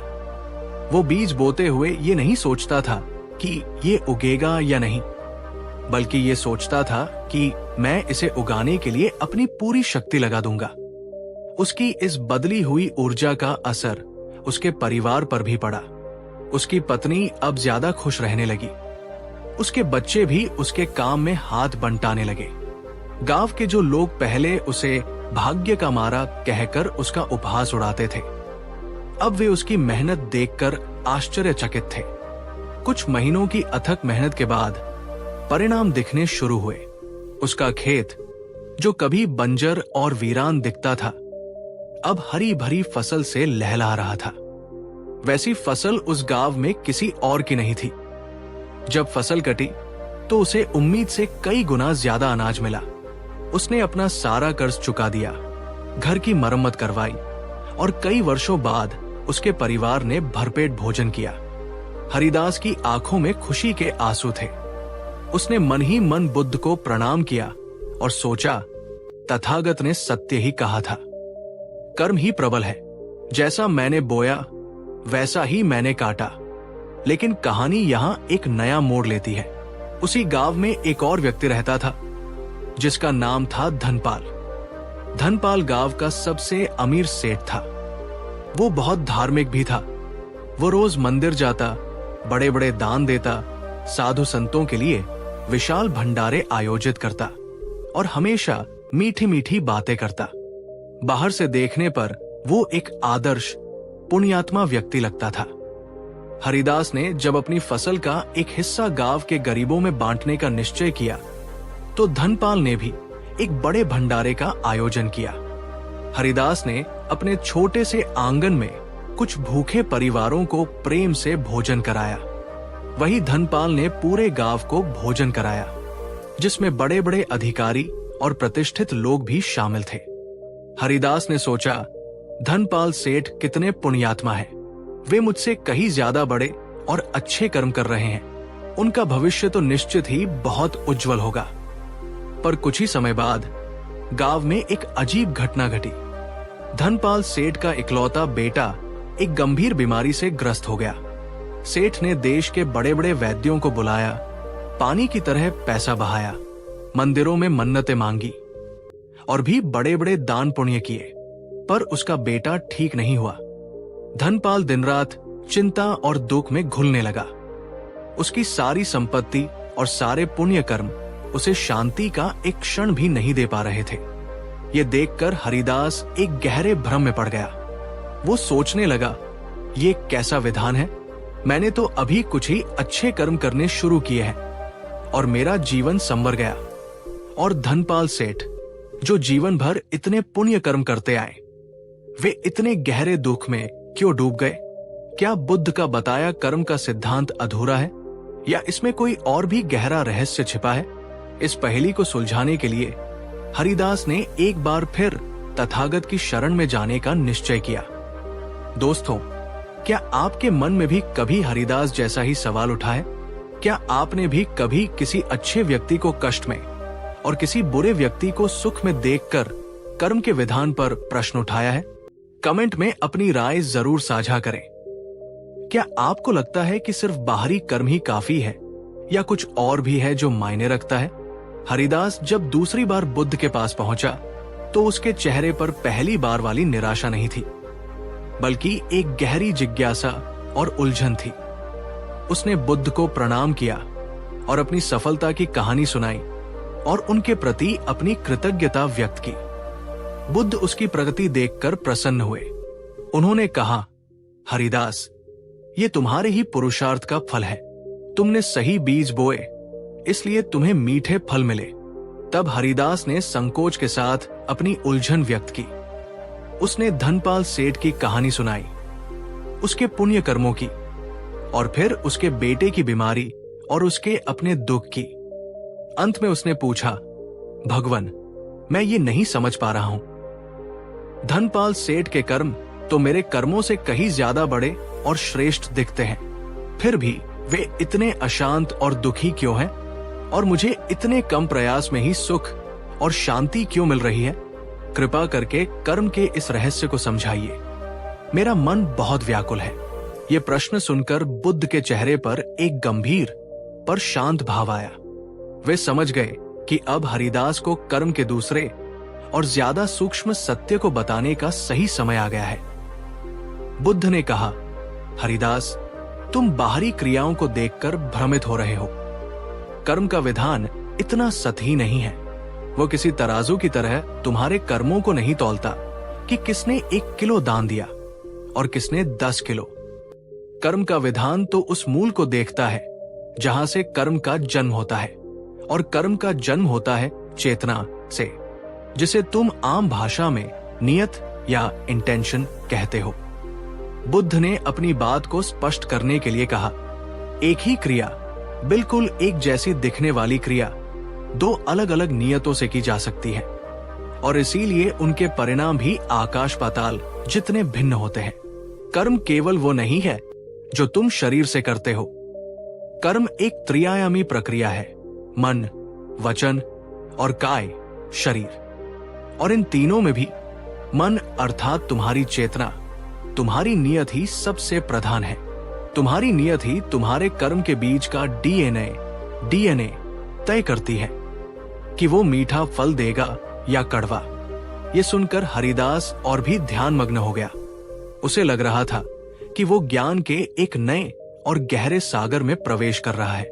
वो बीज बोते हुए ये नहीं सोचता था कि ये उगेगा या नहीं, बल्कि ये सोचता था कि मैं इसे उगाने के लिए अपनी पूरी शक्ति लगा दूंगा। उसकी इस बदली हुई ऊर्जा का असर उसके परिवार पर भी पड़ा। उसकी पत्नी अब ज्यादा खुश रहने लगी। उसके बच्चे भी उसके काम में हाथ बंटाने लगे। गांव के जो लोग पहले उसे भाग्य का मारा कहकर उसका उपहास उड़ाते थे, अब वे उसकी मेहनत देखकर आश्चर्यचकित थे। कुछ महीनों की अथक मेहनत के बाद परिणाम दिखने शुरू हुए। उसका खेत, जो कभी बंजर और वीरान दिखता था, अब हरी भरी फसल से लहला रहा था। वैसी फसल उस गांव में किसी और की नहीं थी। जब फसल कटी तो उसे उम्मीद से कई गुना ज्यादा अनाज मिला। उसने अपना सारा कर्ज चुका दिया, घर की मरम्मत करवाई और कई वर्षों बाद उसके परिवार ने भरपेट भोजन किया। हरिदास की आंखों में खुशी के आंसू थे। उसने मन ही मन बुद्ध को प्रणाम किया और सोचा, तथागत ने सत्य ही कहा था, कर्म ही प्रबल है। जैसा मैंने बोया वैसा ही मैंने काटा। लेकिन कहानी यहां एक नया मोड़ लेती है। उसी गांव में एक और व्यक्ति रहता था जिसका नाम था धनपाल। धनपाल गांव का सबसे अमीर सेठ था। वो बहुत धार्मिक भी था। वो रोज मंदिर जाता, बड़े बड़े दान देता, साधु संतों के लिए विशाल भंडारे आयोजित करता और हमेशा मीठी मीठी बातें करता। बाहर से देखने पर वो एक आदर्श पुण्यात्मा व्यक्ति लगता था। हरिदास ने जब अपनी फसल का एक हिस्सा गांव के गरीबों में बांटने का निश्चय किया, तो धनपाल ने भी एक बड़े भंडारे का आयोजन किया। हरिदास ने अपने छोटे से आंगन में कुछ भूखे परिवारों को प्रेम से भोजन कराया। वही धनपाल ने पूरे गांव को भोजन कराया, जिसमें बड़े बड़े अधिकारी और प्रतिष्ठित लोग भी शामिल थे। हरिदास ने सोचा, धनपाल सेठ कितने पुण्यात्मा हैं। वे मुझसे कहीं ज्यादा बड़े और अच्छे कर्म कर रहे हैं। उनका भविष्य तो निश्चित ही बहुत उज्जवल होगा। पर कुछ ही समय बाद गांव में एक अजीब घटना घटी। धनपाल सेठ का इकलौता बेटा एक गंभीर बीमारी से ग्रस्त हो गया। सेठ ने देश के बड़े बड़े वैद्यों को बुलाया, पानी की तरह पैसा बहाया, मंदिरों में मन्नतें मांगी और भी बड़े बड़े दान पुण्य किए, पर उसका बेटा ठीक नहीं हुआ। धनपाल दिन रात चिंता और दुख में घुलने लगा। उसकी सारी संपत्ति और सारे पुण्य कर्म उसे शांति का एक क्षण भी नहीं दे पा रहे थे। ये देखकर हरिदास एक गहरे भ्रम में पड़ गया। वो सोचने लगा, ये कैसा विधान है। मैंने तो अभी कुछ ही अच्छे कर्म करने शुरू किए हैं और मेरा जीवन संवर गया। और धनपाल सेठ, जो जीवन भर इतने पुण्य कर्म करते आए, वे इतने गहरे दुख में क्यों डूब गए? क्या बुद्ध का बताया कर्म का सिद्धांत अधूरा है, या इसमें कोई और भी गहरा रहस्य छिपा है? इस पहेली को सुलझाने के लिए हरिदास ने एक बार फिर तथागत की शरण में जाने का निश्चय किया। दोस्तों, क्या आपके मन में भी कभी हरिदास जैसा ही सवाल उठा है? क्या आपने भी कभी किसी अच्छे व्यक्ति को कष्ट में और किसी बुरे व्यक्ति को सुख में देखकर कर्म के विधान पर प्रश्न उठाया है? कमेंट में अपनी राय जरूर साझा करें। क्या आपको लगता है कि सिर्फ बाहरी कर्म ही काफी है, या कुछ और भी है जो मायने रखता है? हरिदास जब दूसरी बार बुद्ध के पास पहुंचा, तो उसके चेहरे पर पहली बार वाली निराशा नहीं थी, बल्कि एक गहरी जिज्ञासा और उलझन थी। उसने बुद्ध को प्रणाम किया और अपनी सफलता की कहानी सुनाई और उनके प्रति अपनी कृतज्ञता व्यक्त की। बुद्ध उसकी प्रगति देखकर प्रसन्न हुए। उन्होंने कहा, हरिदास, ये तुम्हारे ही पुरुषार्थ का फल है। तुमने सही बीज बोए, इसलिए तुम्हें मीठे फल मिले। तब हरिदास ने संकोच के साथ अपनी उलझन व्यक्त की। उसने धनपाल सेठ की कहानी सुनाई, उसके पुण्य कर्मों की, और फिर उसके बेटे की बीमारी और उसके अपने दुख की। अंत में उसने पूछा, भगवान, मैं ये नहीं समझ पा रहा हूं। धनपाल सेठ के कर्म तो मेरे कर्मों से कहीं ज्यादा बड़े और श्रेष्ठ दिखते हैं, फिर भी वे इतने अशांत और दुखी क्यों हैं? और मुझे इतने कम प्रयास में ही सुख और शांति क्यों मिल रही है? कृपा करके कर्म के इस रहस्य को समझाइए। मेरा मन बहुत व्याकुल है। ये प्रश्न सुनकर बुद्ध के चेहरे पर एक गंभीर पर शांत भाव आया। वे समझ गए कि अब हरिदास को कर्म के दूसरे और ज्यादा सूक्ष्म सत्य को बताने का सही समय आ गया है। बुद्ध ने कहा, हरिदास, तुम बाहरी क्रियाओं को देखकर भ्रमित हो रहे हो। कर्म का विधान इतना सतही नहीं है। वो किसी तराजू की तरह तुम्हारे कर्मों को नहीं तौलता कि किसने 1 किलो दान दिया और किसने 10 किलो। कर्म का विधान तो उस मूल को देखता है जहां से कर्म का जन्म होता है, और कर्म का जन्म होता है चेतना से, जिसे तुम आम भाषा में नियत या इंटेंशन कहते हो। बुद्ध ने अपनी बात को स्पष्ट करने के लिए कहा, एक ही क्रिया, बिल्कुल एक जैसी दिखने वाली क्रिया, 2 अलग अलग नियतों से की जा सकती है, और इसीलिए उनके परिणाम भी आकाश पाताल जितने भिन्न होते हैं। कर्म केवल वो नहीं है जो तुम शरीर से करते हो। कर्म एक त्रिआयामी प्रक्रिया है, मन, वचन और काय, शरीर। और इन तीनों में भी मन अर्थात तुम्हारी चेतना, तुम्हारी नियत ही सबसे प्रधान है। तुम्हारी नियत ही तुम्हारे कर्म के बीज का डीएनए तय करती है कि वो मीठा फल देगा या कड़वा। ये सुनकर हरिदास और भी ध्यानमग्न हो गया। उसे लग रहा था कि वो ज्ञान के एक नए और गहरे सागर में प्रवेश कर रहा है।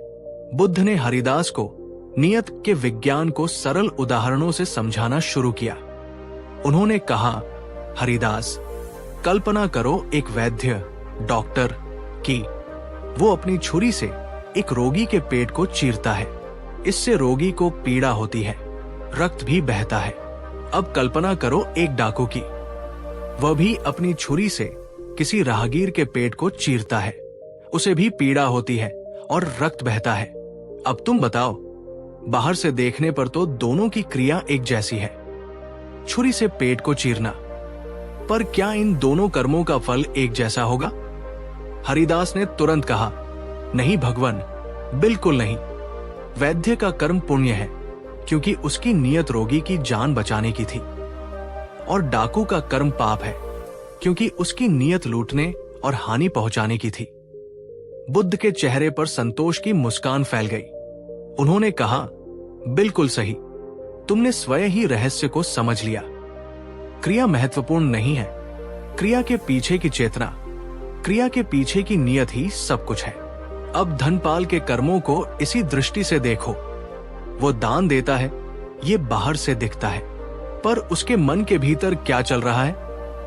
बुद्ध ने हरिदास को नियत के विज्ञान को सरल उदाहरणों से समझाना शुरू किया। उन्होंने कहा, हरिदास, कल्पना करो एक वैद्य, डॉक्टर की वो अपनी छुरी से एक रोगी के पेट को चीरता है। इससे रोगी को पीड़ा होती है, रक्त भी बहता है। अब कल्पना करो एक डाकू की, वह भी अपनी छुरी से किसी राहगीर के पेट को चीरता है। उसे भी पीड़ा होती है और रक्त बहता है। अब तुम बताओ, बाहर से देखने पर तो दोनों की क्रिया एक जैसी है, छुरी से पेट को चीरना, पर क्या इन दोनों कर्मों का फल एक जैसा होगा? हरिदास ने तुरंत कहा, नहीं भगवान, बिल्कुल नहीं। वैद्य का कर्म पुण्य है, क्योंकि उसकी नियत रोगी की जान बचाने की थी, और डाकू का कर्म पाप है, क्योंकि उसकी नियत लूटने और हानि पहुंचाने की थी। बुद्ध के चेहरे पर संतोष की मुस्कान फैल गई। उन्होंने कहा, बिल्कुल सही, तुमने स्वयं ही रहस्य को समझ लिया। क्रिया महत्वपूर्ण नहीं है, क्रिया के पीछे की चेतना, क्रिया के पीछे की नियत ही सब कुछ है। अब धनपाल के कर्मों को इसी दृष्टि से देखो। वो दान देता है, ये बाहर से दिखता है, पर उसके मन के भीतर क्या चल रहा है?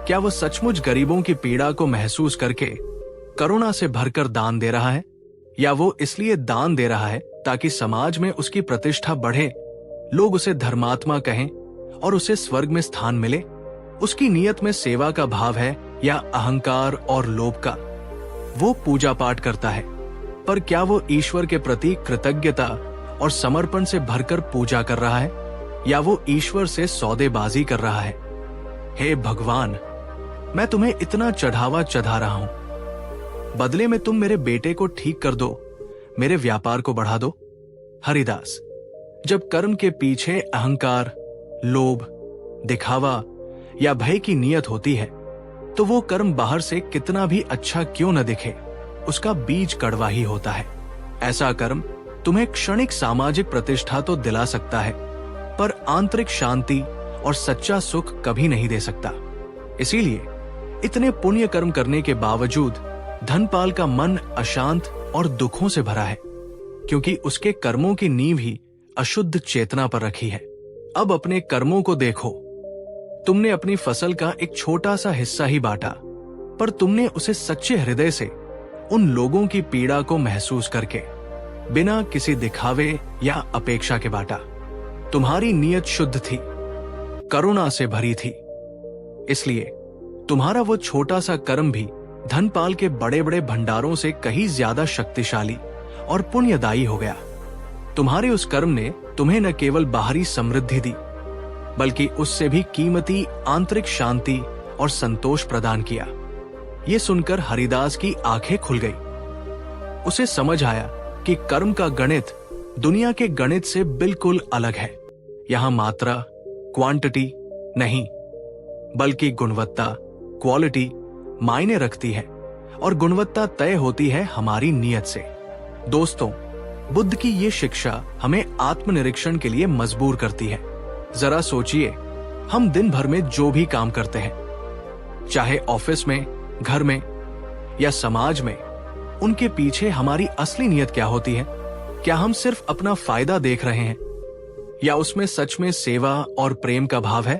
क्या वो सचमुच गरीबों की पीड़ा को महसूस करके करुणा से भरकर दान दे रहा है, या वो इसलिए दान दे रहा है ताकि समाज में उसकी प्रतिष्ठा बढ़े, लोग उसे धर्मात्मा कहें और उसे स्वर्ग में स्थान मिले? उसकी नियत में सेवा का भाव है या अहंकार और लोभ का? वो पूजा पाठ करता है, पर क्या वो ईश्वर के प्रति कृतज्ञता और समर्पण से भरकर पूजा कर रहा है, या वो ईश्वर से सौदेबाजी कर रहा है? हे भगवान, मैं तुम्हें इतना चढ़ावा चढ़ा रहा हूं, बदले में तुम मेरे बेटे को ठीक कर दो, मेरे व्यापार को बढ़ा दो। हरिदास, जब कर्म के पीछे अहंकार, लोभ, दिखावा या भय की नियत होती है, तो वो कर्म बाहर से कितना भी अच्छा क्यों न दिखे, उसका बीज कड़वा ही होता है। ऐसा कर्म तुम्हें क्षणिक सामाजिक प्रतिष्ठा तो दिला सकता है, पर आंतरिक शांति और सच्चा सुख कभी नहीं दे सकता। इसीलिए इतने पुण्य कर्म करने के बावजूद धनपाल का मन अशांत और दुखों से भरा है, क्योंकि उसके कर्मों की नींव ही अशुद्ध चेतना पर रखी है। अब अपने कर्मों को देखो। तुमने अपनी फसल का एक छोटा सा हिस्सा ही बांटा, पर तुमने उसे सच्चे हृदय से उन लोगों की पीड़ा को महसूस करके, बिना किसी दिखावे या अपेक्षा के बांटा। तुम्हारी नियत शुद्ध थी, करुणा से भरी थी, इसलिए तुम्हारा वो छोटा सा कर्म भी धनपाल के बड़े बड़े भंडारों से कहीं ज्यादा शक्तिशाली और पुण्यदायी हो गया। तुम्हारे उस कर्म ने तुम्हें न केवल बाहरी समृद्धि दी, बल्कि उससे भी कीमती आंतरिक शांति और संतोष प्रदान किया। ये सुनकर हरिदास की आंखें खुल गई। उसे समझ आया कि कर्म का गणित दुनिया के गणित से बिल्कुल अलग है। यहां मात्रा, क्वांटिटी नहीं, बल्कि गुणवत्ता, क्वालिटी मायने रखती है, और गुणवत्ता तय होती है हमारी नियत से। दोस्तों, बुद्ध की ये शिक्षा हमें आत्मनिरीक्षण के लिए मजबूर करती है। जरा सोचिए, हम दिन भर में जो भी काम करते हैं, चाहे ऑफिस में, घर में या समाज में, उनके पीछे हमारी असली नियत क्या होती है? क्या हम सिर्फ अपना फायदा देख रहे हैं, या उसमें सच में सेवा और प्रेम का भाव है?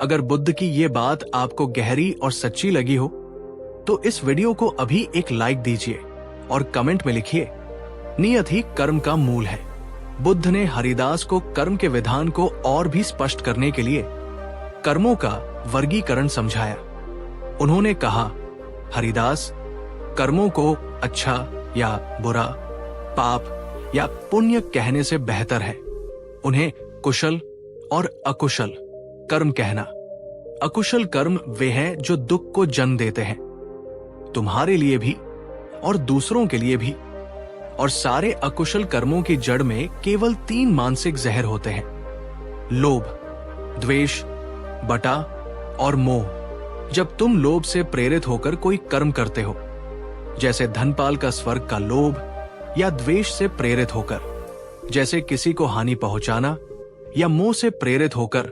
अगर बुद्ध की ये बात आपको गहरी और सच्ची लगी हो, तो इस वीडियो को अभी एक लाइक दीजिए और कमेंट में लिखिए, नियत ही कर्म का मूल है। बुद्ध ने हरिदास को कर्म के विधान को और भी स्पष्ट करने के लिए कर्मों का वर्गीकरण समझाया। उन्होंने कहा, हरिदास, कर्मों को अच्छा या बुरा, पाप या पुण्य कहने से बेहतर है उन्हें कुशल और अकुशल कर्म कहना। अकुशल कर्म वे हैं जो दुख को जन्म देते हैं, तुम्हारे लिए भी और दूसरों के लिए भी। और सारे अकुशल कर्मों की जड़ में केवल 3 मानसिक जहर होते हैं: लोभ, द्वेष, बटा और मोह। जब तुम लोभ से प्रेरित होकर कोई कर्म करते हो, जैसे धनपाल का स्वर्ग का लोभ, या द्वेष से प्रेरित होकर, जैसे किसी को हानि पहुंचाना, या मोह से प्रेरित होकर,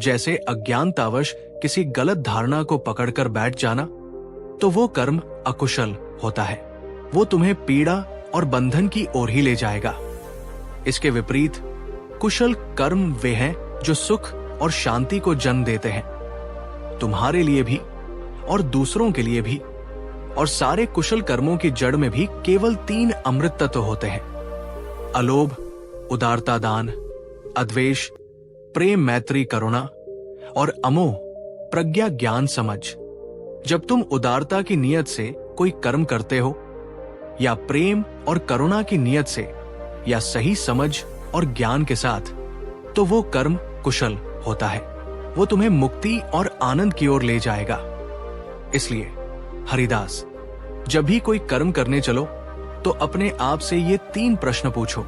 जैसे अज्ञानतावश किसी गलत धारणा को पकड़कर बैठ जाना, तो वो कर्म अकुशल होता है। वो तुम्हें पीड़ा और बंधन की ओर ही ले जाएगा। इसके विपरीत कुशल कर्म वे हैं जो सुख और शांति को जन्म देते हैं, तुम्हारे लिए भी और दूसरों के लिए भी। और सारे कुशल कर्मों की जड़ में भी केवल 3 अमृत तत्व होते हैं। अलोभ, उदारता दान, अद्वेष, प्रेम मैत्री करुणा और अमोह, प्रज्ञा ज्ञान समझ। जब तुम उदारता की नियत से कोई कर्म करते हो या प्रेम और करुणा की नियत से या सही समझ और ज्ञान के साथ, तो वो कर्म कुशल होता है। वो तुम्हें मुक्ति और आनंद की ओर ले जाएगा। इसलिए हरिदास, जब भी कोई कर्म करने चलो तो अपने आप से ये 3 प्रश्न पूछो।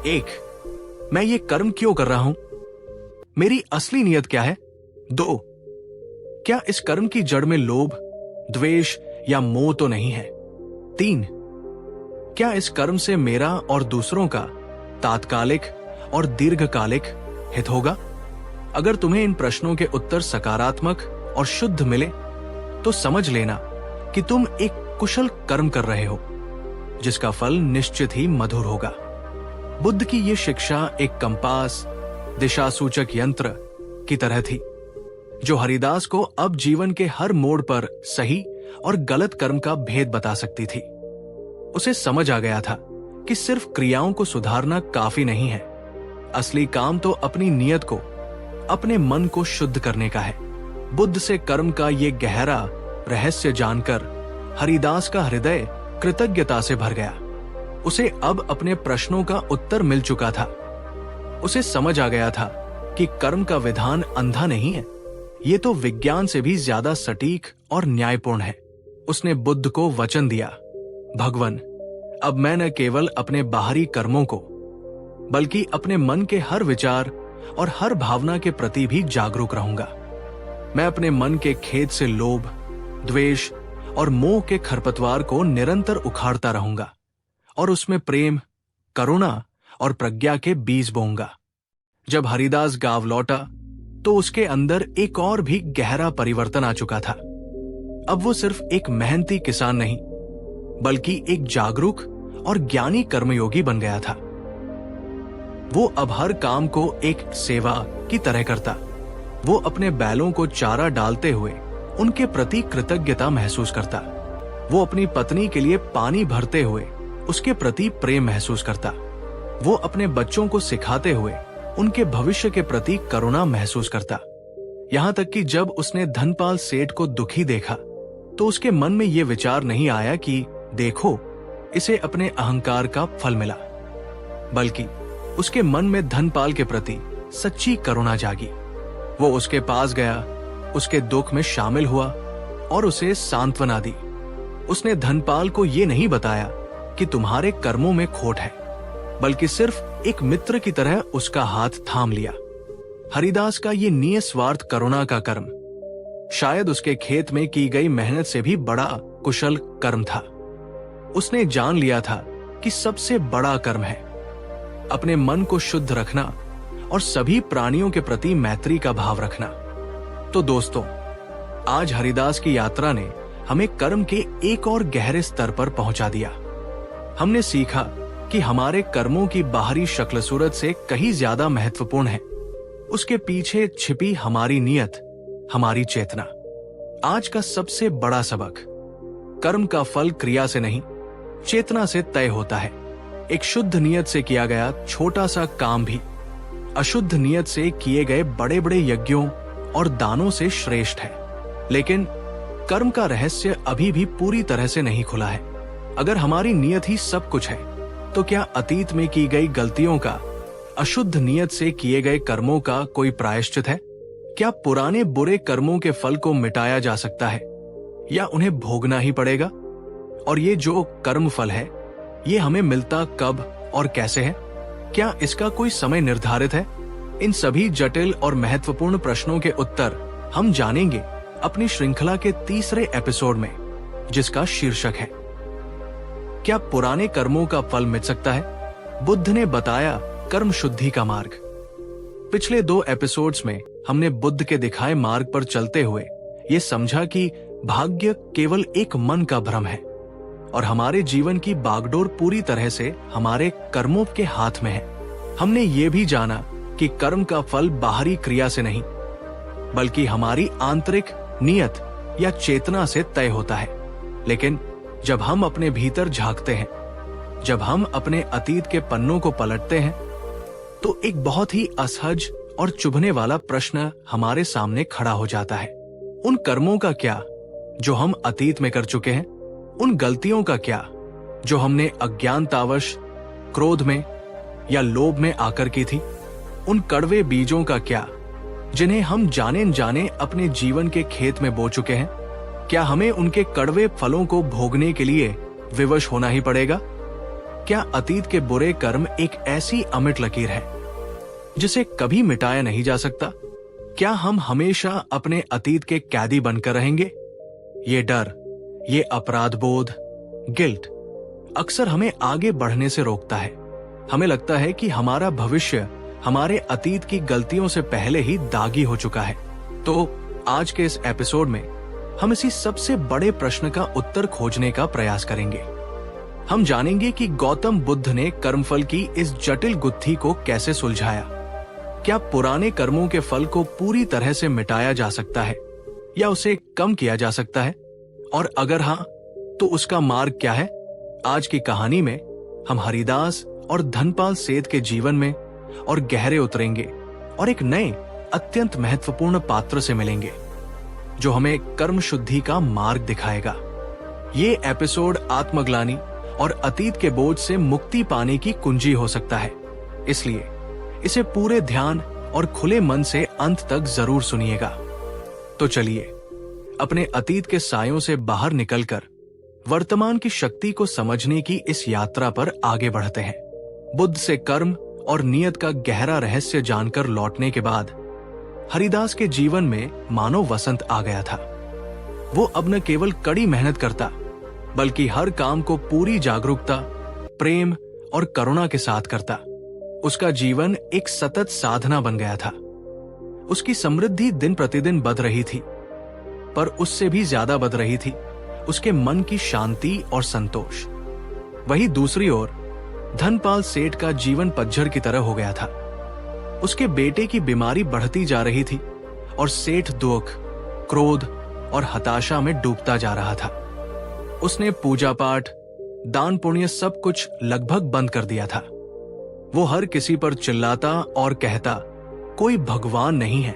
1, मैं ये कर्म क्यों कर रहा हूं? मेरी असली नियत क्या है? 2, क्या इस कर्म की जड़ में लोभ, द्वेष या मोह तो नहीं है? 3, क्या इस कर्म से मेरा और दूसरों का तात्कालिक और दीर्घकालिक हित होगा? अगर तुम्हें इन प्रश्नों के उत्तर सकारात्मक और शुद्ध मिले तो समझ लेना कि तुम एक कुशल कर्म कर रहे हो, जिसका फल निश्चित ही मधुर होगा। बुद्ध की ये शिक्षा एक कंपास, दिशा सूचक यंत्र की तरह थी, जो हरिदास को अब जीवन के हर मोड़ पर सही और गलत कर्म का भेद बता सकती थी। उसे समझ आ गया था कि सिर्फ क्रियाओं को सुधारना काफी नहीं है। असली काम तो अपनी नियत को, अपने मन को शुद्ध करने का है। बुद्ध से कर्म का ये गहरा रहस्य जानकर हरिदास का हृदय कृतज्ञता से भर गया। उसे अब अपने प्रश्नों का उत्तर मिल चुका था। उसे समझ आ गया था कि कर्म का विधान अंधा नहीं है, ये तो विज्ञान से भी ज्यादा सटीक और न्यायपूर्ण है। उसने बुद्ध को वचन दिया, भगवन, अब मैं न केवल अपने बाहरी कर्मों को, बल्कि अपने मन के हर विचार और हर भावना के प्रति भी जागरूक रहूंगा। मैं अपने मन के खेत से लोभ, द्वेष और मोह के खरपतवार को निरंतर उखाड़ता रहूंगा और उसमें प्रेम, करुणा और प्रज्ञा के बीज बोऊंगा। जब हरिदास गांव लौटा तो उसके अंदर एक और भी गहरा परिवर्तन आ चुका था। अब वो सिर्फ एक मेहनती किसान नहीं, बल्कि एक जागरूक और ज्ञानी कर्मयोगी बन गया था। वो अब हर काम को एक सेवा की तरह करता। वो अपने बैलों को चारा डालते हुए उनके प्रति कृतज्ञता महसूस करता। वो अपनी पत्नी के लिए पानी भरते हुए उसके प्रति प्रेम महसूस करता। वो अपने बच्चों को सिखाते हुए उनके भविष्य के प्रति करुणा महसूस करता। यहाँ तक कि जब उसने धनपाल सेठ को दुखी देखा तो उसके मन में ये विचार नहीं आया कि देखो, इसे अपने अहंकार का फल मिला, बल्कि उसके मन में धनपाल के प्रति सच्ची करुणा जागी। वो उसके पास गया, उसके दुख में शामिल हुआ और उसे सांत्वना दी। उसने धनपाल को ये नहीं बताया कि तुम्हारे कर्मों में खोट है, बल्कि सिर्फ एक मित्र की तरह उसका हाथ थाम लिया। हरिदास का ये निस्वार्थ करुणा का कर्म शायद उसके खेत में की गई मेहनत से भी बड़ा कुशल कर्म था। उसने जान लिया था कि सबसे बड़ा कर्म है अपने मन को शुद्ध रखना और सभी प्राणियों के प्रति मैत्री का भाव रखना। तो दोस्तों, आज हरिदास की यात्रा ने हमें कर्म के एक और गहरे स्तर पर पहुंचा दिया। हमने सीखा कि हमारे कर्मों की बाहरी शक्ल सूरत से कहीं ज्यादा महत्वपूर्ण है उसके पीछे छिपी हमारी नियत, हमारी चेतना। आज का सबसे बड़ा सबक, कर्म का फल क्रिया से नहीं, चेतना से तय होता है। एक शुद्ध नियत से किया गया छोटा सा काम भी अशुद्ध नियत से किए गए बड़े बड़े यज्ञों और दानों से श्रेष्ठ है। लेकिन कर्म का रहस्य अभी भी पूरी तरह से नहीं खुला है। अगर हमारी नियत ही सब कुछ है, तो क्या अतीत में की गई गलतियों का, अशुद्ध नियत से किए गए कर्मों का कोई प्रायश्चित है? क्या पुराने बुरे कर्मों के फल को मिटाया जा सकता है या उन्हें भोगना ही पड़ेगा? और ये जो कर्म फल है, ये हमें मिलता कब और कैसे है? क्या इसका कोई समय निर्धारित है? इन सभी जटिल और महत्वपूर्ण प्रश्नों के उत्तर हम जानेंगे अपनी श्रृंखला के तीसरे एपिसोड में, जिसका शीर्षक है क्या पुराने कर्मों का फल मिट सकता है? बुद्ध ने बताया कर्म शुद्धि का मार्ग। पिछले 2 एपिसोड्स में हमने बुद्ध के दिखाए मार्ग पर चलते हुए ये समझा कि भाग्य केवल एक मन का भ्रम है और हमारे जीवन की बागडोर पूरी तरह से हमारे कर्मों के हाथ में है। हमने ये भी जाना कि कर्म का फल बाहरी क्रिया से नहीं, बल्कि हमारी आंतरिक नियत या चेतना से तय होता है। लेकिन जब हम अपने भीतर झांकते हैं, जब हम अपने अतीत के पन्नों को पलटते हैं, तो एक बहुत ही असहज और चुभने वाला प्रश्न हमारे सामने खड़ा हो जाता है। उन कर्मों का क्या जो हम अतीत में कर चुके हैं? उन गलतियों का क्या जो हमने अज्ञानतावश, क्रोध में या लोभ में आकर की थी? उन कड़वे बीजों का क्या जिन्हें हम जाने अनजाने अपने जीवन के खेत में बो चुके हैं? क्या हमें उनके कड़वे फलों को भोगने के लिए विवश होना ही पड़ेगा? क्या अतीत के बुरे कर्म एक ऐसी अमिट लकीर है जिसे कभी मिटाया नहीं जा सकता? क्या हम हमेशा अपने अतीत के कैदी बनकर रहेंगे? ये डर, ये अपराध बोध, गिल्ट अक्सर हमें आगे बढ़ने से रोकता है। हमें लगता है कि हमारा भविष्य हमारे अतीत की गलतियों से पहले ही दागी हो चुका है। तो आज के इस एपिसोड में हम इसी सबसे बड़े प्रश्न का उत्तर खोजने का प्रयास करेंगे। हम जानेंगे कि गौतम बुद्ध ने कर्मफल की इस जटिल गुत्थी को कैसे सुलझाया। क्या पुराने कर्मों के फल को पूरी तरह से मिटाया जा सकता है या उसे कम किया जा सकता है? और अगर हाँ, तो उसका मार्ग क्या है? आज की कहानी में हम हरिदास और धनपाल सेठ के जीवन में और गहरे उतरेंगे और एक नए अत्यंत महत्वपूर्ण पात्र से मिलेंगे जो हमें कर्म शुद्धि का मार्ग दिखाएगा। ये एपिसोड आत्मग्लानि और अतीत के बोझ से मुक्ति पाने की कुंजी हो सकता है, इसलिए इसे पूरे ध्यान और खुले मन से अंत तक जरूर सुनिएगा। तो चलिए अपने अतीत के सायों से बाहर निकलकर वर्तमान की शक्ति को समझने की इस यात्रा पर आगे बढ़ते हैं। बुद्ध से कर्म और नियत का गहरा रहस्य जानकर लौटने के बाद हरिदास के जीवन में मानो वसंत आ गया था। वो अब न केवल कड़ी मेहनत करता, बल्कि हर काम को पूरी जागरूकता, प्रेम और करुणा के साथ करता। उसका जीवन एक सतत साधना बन गया था। उसकी समृद्धि दिन प्रतिदिन बढ़ रही थी, पर उससे भी ज्यादा बढ़ रही थी उसके मन की शांति और संतोष। वहीं दूसरी ओर धनपाल सेठ का जीवन पतझड़ की तरह हो गया था। उसके बेटे की बीमारी बढ़ती जा रही थी और सेठ दुख, क्रोध और हताशा में डूबता जा रहा था। उसने पूजा पाठ, दान पुण्य सब कुछ लगभग बंद कर दिया था। वो हर किसी पर चिल्लाता और कहता, कोई भगवान नहीं है,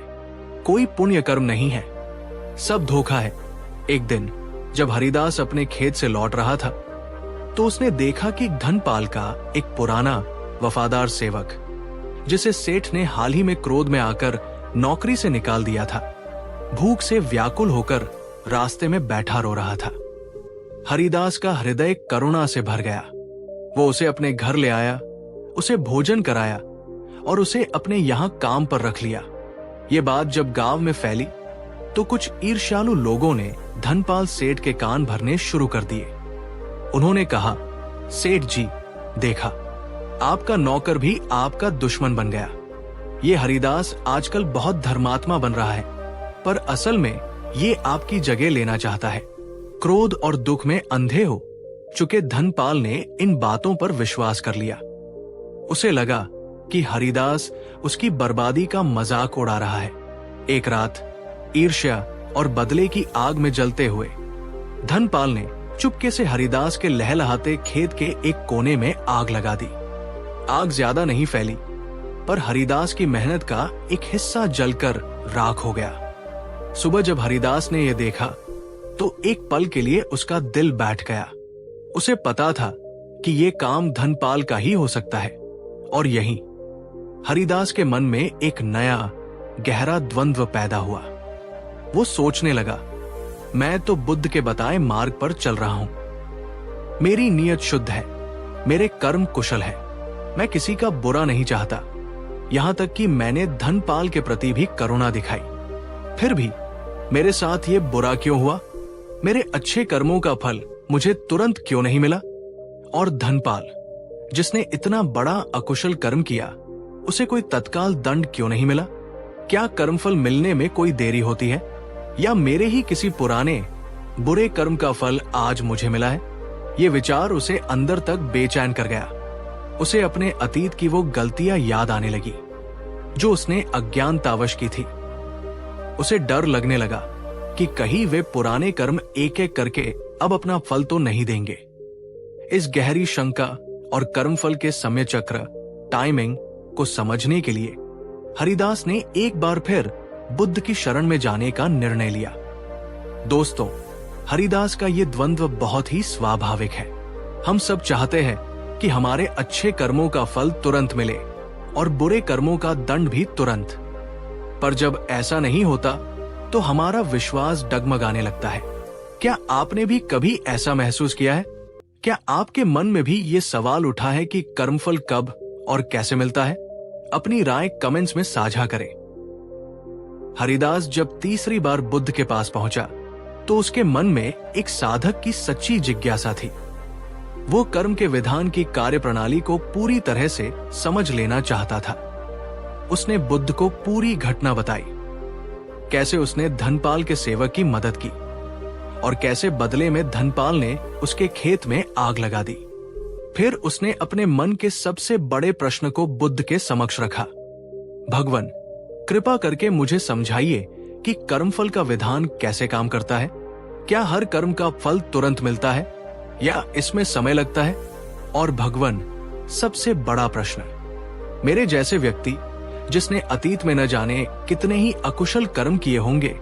कोई पुण्य कर्म नहीं है, सब धोखा है। एक दिन जब हरिदास अपने खेत से लौट रहा था, तो उसने देखा कि धनपाल का एक पुराना वफादार सेवक, जिसे सेठ ने हाल ही में क्रोध में आकर नौकरी से निकाल दिया था, भूख से व्याकुल होकर रास्ते में बैठा रो रहा था। हरिदास का हृदय करुणा से भर गया। वो उसे अपने घर ले आया, उसे भोजन कराया और उसे अपने यहां काम पर रख लिया। ये बात जब गांव में फैली तो कुछ ईर्ष्यालु लोगों ने धनपाल सेठ के कान भरने शुरू कर दिए। उन्होंने कहा, सेठ जी, देखा, आपका नौकर भी आपका दुश्मन बन गया। ये हरिदास आजकल बहुत धर्मात्मा बन रहा है, पर असल में ये आपकी जगह लेना चाहता है। क्रोध और दुख में अंधे हो चुके धनपाल ने इन बातों पर विश्वास कर लिया। उसे लगा कि हरिदास उसकी बर्बादी का मजाक उड़ा रहा है। एक रात ईर्ष्या और बदले की आग में जलते हुए धनपाल ने चुपके से हरिदास के लहलहाते खेत के एक कोने में आग लगा दी। आग ज्यादा नहीं फैली, पर हरिदास की मेहनत का एक हिस्सा जलकर राख हो गया। सुबह जब हरिदास ने यह देखा तो एक पल के लिए उसका दिल बैठ गया। उसे पता था कि यह काम धनपाल का ही हो सकता है, और यहीं हरिदास के मन में एक नया गहरा द्वंद्व पैदा हुआ। वो सोचने लगा, मैं तो बुद्ध के बताए मार्ग पर चल रहा हूं, मेरी नीयत शुद्ध है, मेरे कर्म कुशल है, मैं किसी का बुरा नहीं चाहता, यहां तक कि मैंने धनपाल के प्रति भी करुणा दिखाई। फिर भी मेरे साथ ये बुरा क्यों हुआ? मेरे अच्छे कर्मों का फल मुझे तुरंत क्यों नहीं मिला? और धनपाल, जिसने इतना बड़ा अकुशल कर्म किया, उसे कोई तत्काल दंड क्यों नहीं मिला? क्या कर्मफल मिलने में कोई देरी होती है, या मेरे ही किसी पुराने बुरे कर्म का फल आज मुझे मिला है? ये विचार उसे अंदर तक बेचैन कर गया। उसे अपने अतीत की वो गलतियां याद आने लगी जो उसने अज्ञानतावश की थी। उसे डर लगने लगा कि कहीं वे पुराने कर्म एक एक करके अब अपना फल तो नहीं देंगे। इस गहरी शंका और कर्मफल के समय चक्र टाइमिंग को समझने के लिए हरिदास ने एक बार फिर बुद्ध की शरण में जाने का निर्णय लिया। दोस्तों, हरिदास का ये द्वंद्व बहुत ही स्वाभाविक है। हम सब चाहते हैं कि हमारे अच्छे कर्मों का फल तुरंत मिले और बुरे कर्मों का दंड भी तुरंत। पर जब ऐसा नहीं होता तो हमारा विश्वास डगमगाने लगता है। क्या आपने भी कभी ऐसा महसूस किया है? क्या आपके मन में भी ये सवाल उठा है कि कर्मफल कब और कैसे मिलता है? अपनी राय कमेंट्स में साझा करें। हरिदास जब तीसरी बार बुद्ध के पास पहुंचा तो उसके मन में एक साधक की सच्ची जिज्ञासा थी। वो कर्म के विधान की कार्यप्रणाली को पूरी तरह से समझ लेना चाहता था। उसने बुद्ध को पूरी घटना बताई, कैसे उसने धनपाल के सेवक की मदद की और कैसे बदले में धनपाल ने उसके खेत में आग लगा दी। फिर उसने अपने मन के सबसे बड़े प्रश्न को बुद्ध के समक्ष रखा। भगवान, कृपा करके मुझे समझाइए कि कर्मफल का विधान कैसे काम करता है। क्या हर कर्म का फल तुरंत मिलता है या इसमें समय लगता है? और भगवान, सबसे बड़ा प्रश्न, मेरे जैसे व्यक्ति जिसने अतीत में न जाने कितने ही अकुशल कर्म किए होंगे,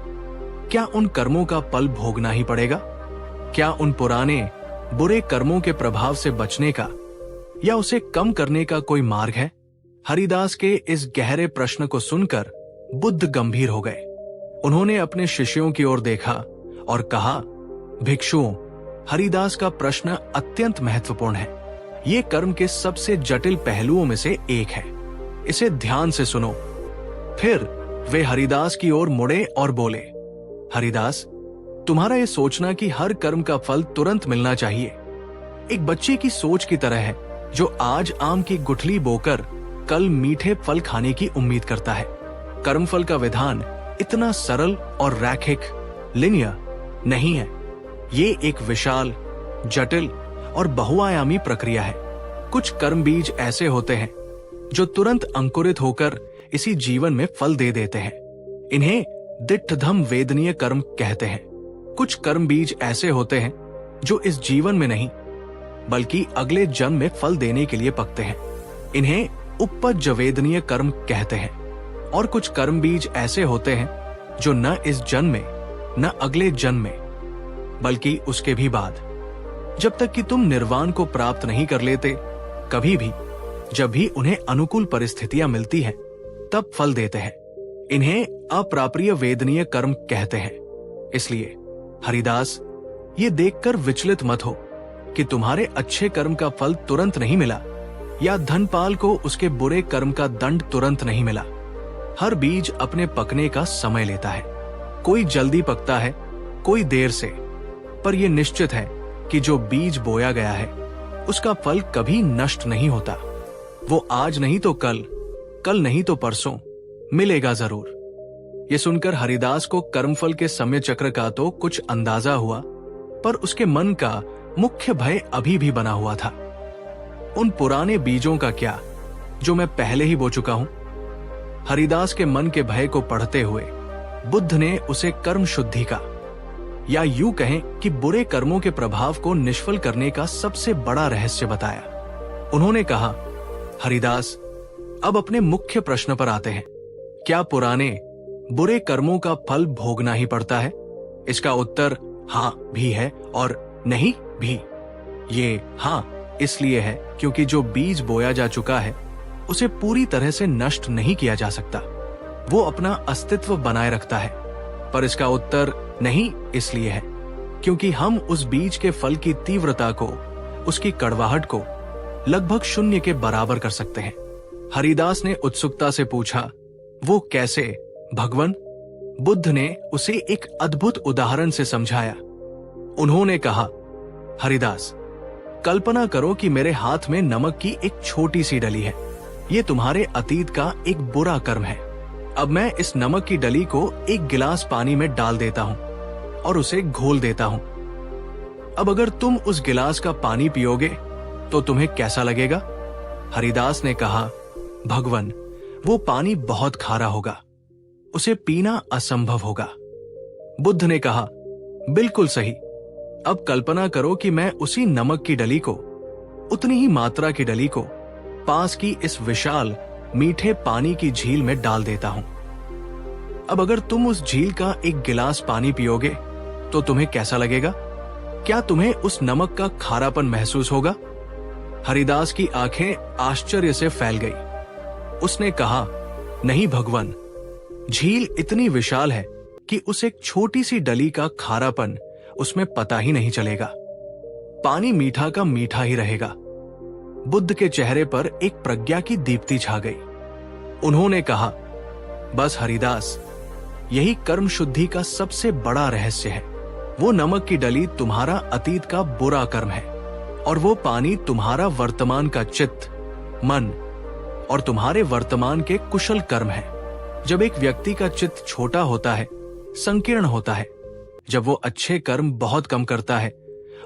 क्या उन कर्मों का फल भोगना ही पड़ेगा? क्या उन पुराने बुरे कर्मों के प्रभाव से बचने का या उसे कम करने का कोई मार्ग है? हरिदास के इस गहरे प्रश्न को सुनकर बुद्ध गंभीर हो गए। उन्होंने अपने शिष्यों की ओर देखा और कहा, भिक्षुओं, हरिदास का प्रश्न अत्यंत महत्वपूर्ण है। ये कर्म के सबसे जटिल पहलुओं में से एक है। इसे ध्यान से सुनो। फिर वे हरिदास की ओर मुड़े और बोले, हरिदास, तुम्हारा ये सोचना कि हर कर्म का फल तुरंत मिलना चाहिए एक बच्चे की सोच की तरह है जो आज आम की गुठली बोकर कल मीठे फल खाने की उम्मीद करता है। कर्मफल का विधान इतना सरल और रैखिक लिनियर नहीं है। ये एक विशाल, जटिल और बहुआयामी प्रक्रिया है। कुछ कर्म बीज ऐसे होते हैं जो तुरंत अंकुरित होकर इसी जीवन में फल दे देते हैं। इन्हें दिट्ठधम वेदनीय कर्म कहते हैं। कुछ कर्म बीज ऐसे होते हैं जो इस जीवन में नहीं बल्कि अगले जन्म में फल देने के लिए पकते हैं। इन्हें उपपज्ज वेदनीय कर्म कहते हैं। और कुछ कर्म बीज ऐसे होते हैं जो न इस जन्म में न अगले जन्म में बल्कि उसके भी बाद, जब तक कि तुम निर्वाण को प्राप्त नहीं कर लेते, कभी भी जब भी उन्हें अनुकूल परिस्थितियां मिलती हैं तब फल देते हैं। इन्हें अप्राप्रिय वेदनीय कर्म कहते हैं। इसलिए हरिदास, ये देखकर विचलित मत हो कि तुम्हारे अच्छे कर्म का फल तुरंत नहीं मिला या धनपाल को उसके बुरे कर्म का दंड तुरंत नहीं मिला। हर बीज अपने पकने का समय लेता है। कोई जल्दी पकता है, कोई देर से, पर यह निश्चित है कि जो बीज बोया गया है उसका फल कभी नष्ट नहीं होता। वो आज नहीं तो कल, कल नहीं तो परसों मिलेगा जरूर। ये सुनकर हरिदास को कर्मफल के समय चक्र का तो कुछ अंदाजा हुआ, पर उसके मन का मुख्य भय अभी भी बना हुआ था। उन पुराने बीजों का क्या जो मैं पहले ही बो चुका हूं? हरिदास के मन के भय को पढ़ते हुए बुद्ध ने उसे कर्म शुद्धि का, या यूं कहें कि बुरे कर्मों के प्रभाव को निष्फल करने का सबसे बड़ा रहस्य बताया। उन्होंने कहा, हरिदास, अब अपने मुख्य प्रश्न पर आते हैं। क्या पुराने बुरे कर्मों का फल भोगना ही पड़ता है? इसका उत्तर हाँ भी है और नहीं भी। ये हाँ इसलिए है क्योंकि जो बीज बोया जा चुका है उसे पूरी तरह से नष्ट नहीं किया जा सकता। वो अपना अस्तित्व बनाए रखता है। पर इसका उत्तर नहीं इसलिए है क्योंकि हम उस बीज के फल की तीव्रता को, उसकी कड़वाहट को लगभग शून्य के बराबर कर सकते हैं। हरिदास ने उत्सुकता से पूछा, वो कैसे भगवान? बुद्ध ने उसे एक अद्भुत उदाहरण से समझाया। उन्होंने कहा, हरिदास, कल्पना करो कि मेरे हाथ में नमक की एक छोटी सी डली है। ये तुम्हारे अतीत का एक बुरा कर्म है। अब मैं इस नमक की डली को एक गिलास पानी में डाल देता हूं और उसे घोल देता हूं। अब अगर तुम उस गिलास का पानी पियोगे तो तुम्हें कैसा लगेगा? हरिदास ने कहा, भगवान, वो पानी बहुत खारा होगा, उसे पीना असंभव होगा। बुद्ध ने कहा, बिल्कुल सही। अब कल्पना करो कि मैं उसी नमक की डली को, उतनी ही मात्रा की डली को पास की इस विशाल मीठे पानी की झील में डाल देता हूं। अब अगर तुम उस झील का एक गिलास पानी पियोगे तो तुम्हें कैसा लगेगा? क्या तुम्हें उस नमक का खारापन महसूस होगा? हरिदास की आंखें आश्चर्य से फैल गई। उसने कहा, नहीं भगवान, झील इतनी विशाल है कि उस एक छोटी सी डली का खारापन उसमें पता ही नहीं चलेगा। पानी मीठा का मीठा ही रहेगा। बुद्ध के चेहरे पर एक प्रज्ञा की दीप्ति छा गई। उन्होंने कहा, बस हरिदास, यही कर्म शुद्धि का सबसे बड़ा रहस्य है। वो नमक की डली तुम्हारा अतीत का बुरा कर्म है और वो पानी तुम्हारा वर्तमान का चित्त, मन और तुम्हारे वर्तमान के कुशल कर्म है। जब एक व्यक्ति का चित्त छोटा होता है, संकीर्ण होता है, जब वो अच्छे कर्म बहुत कम करता है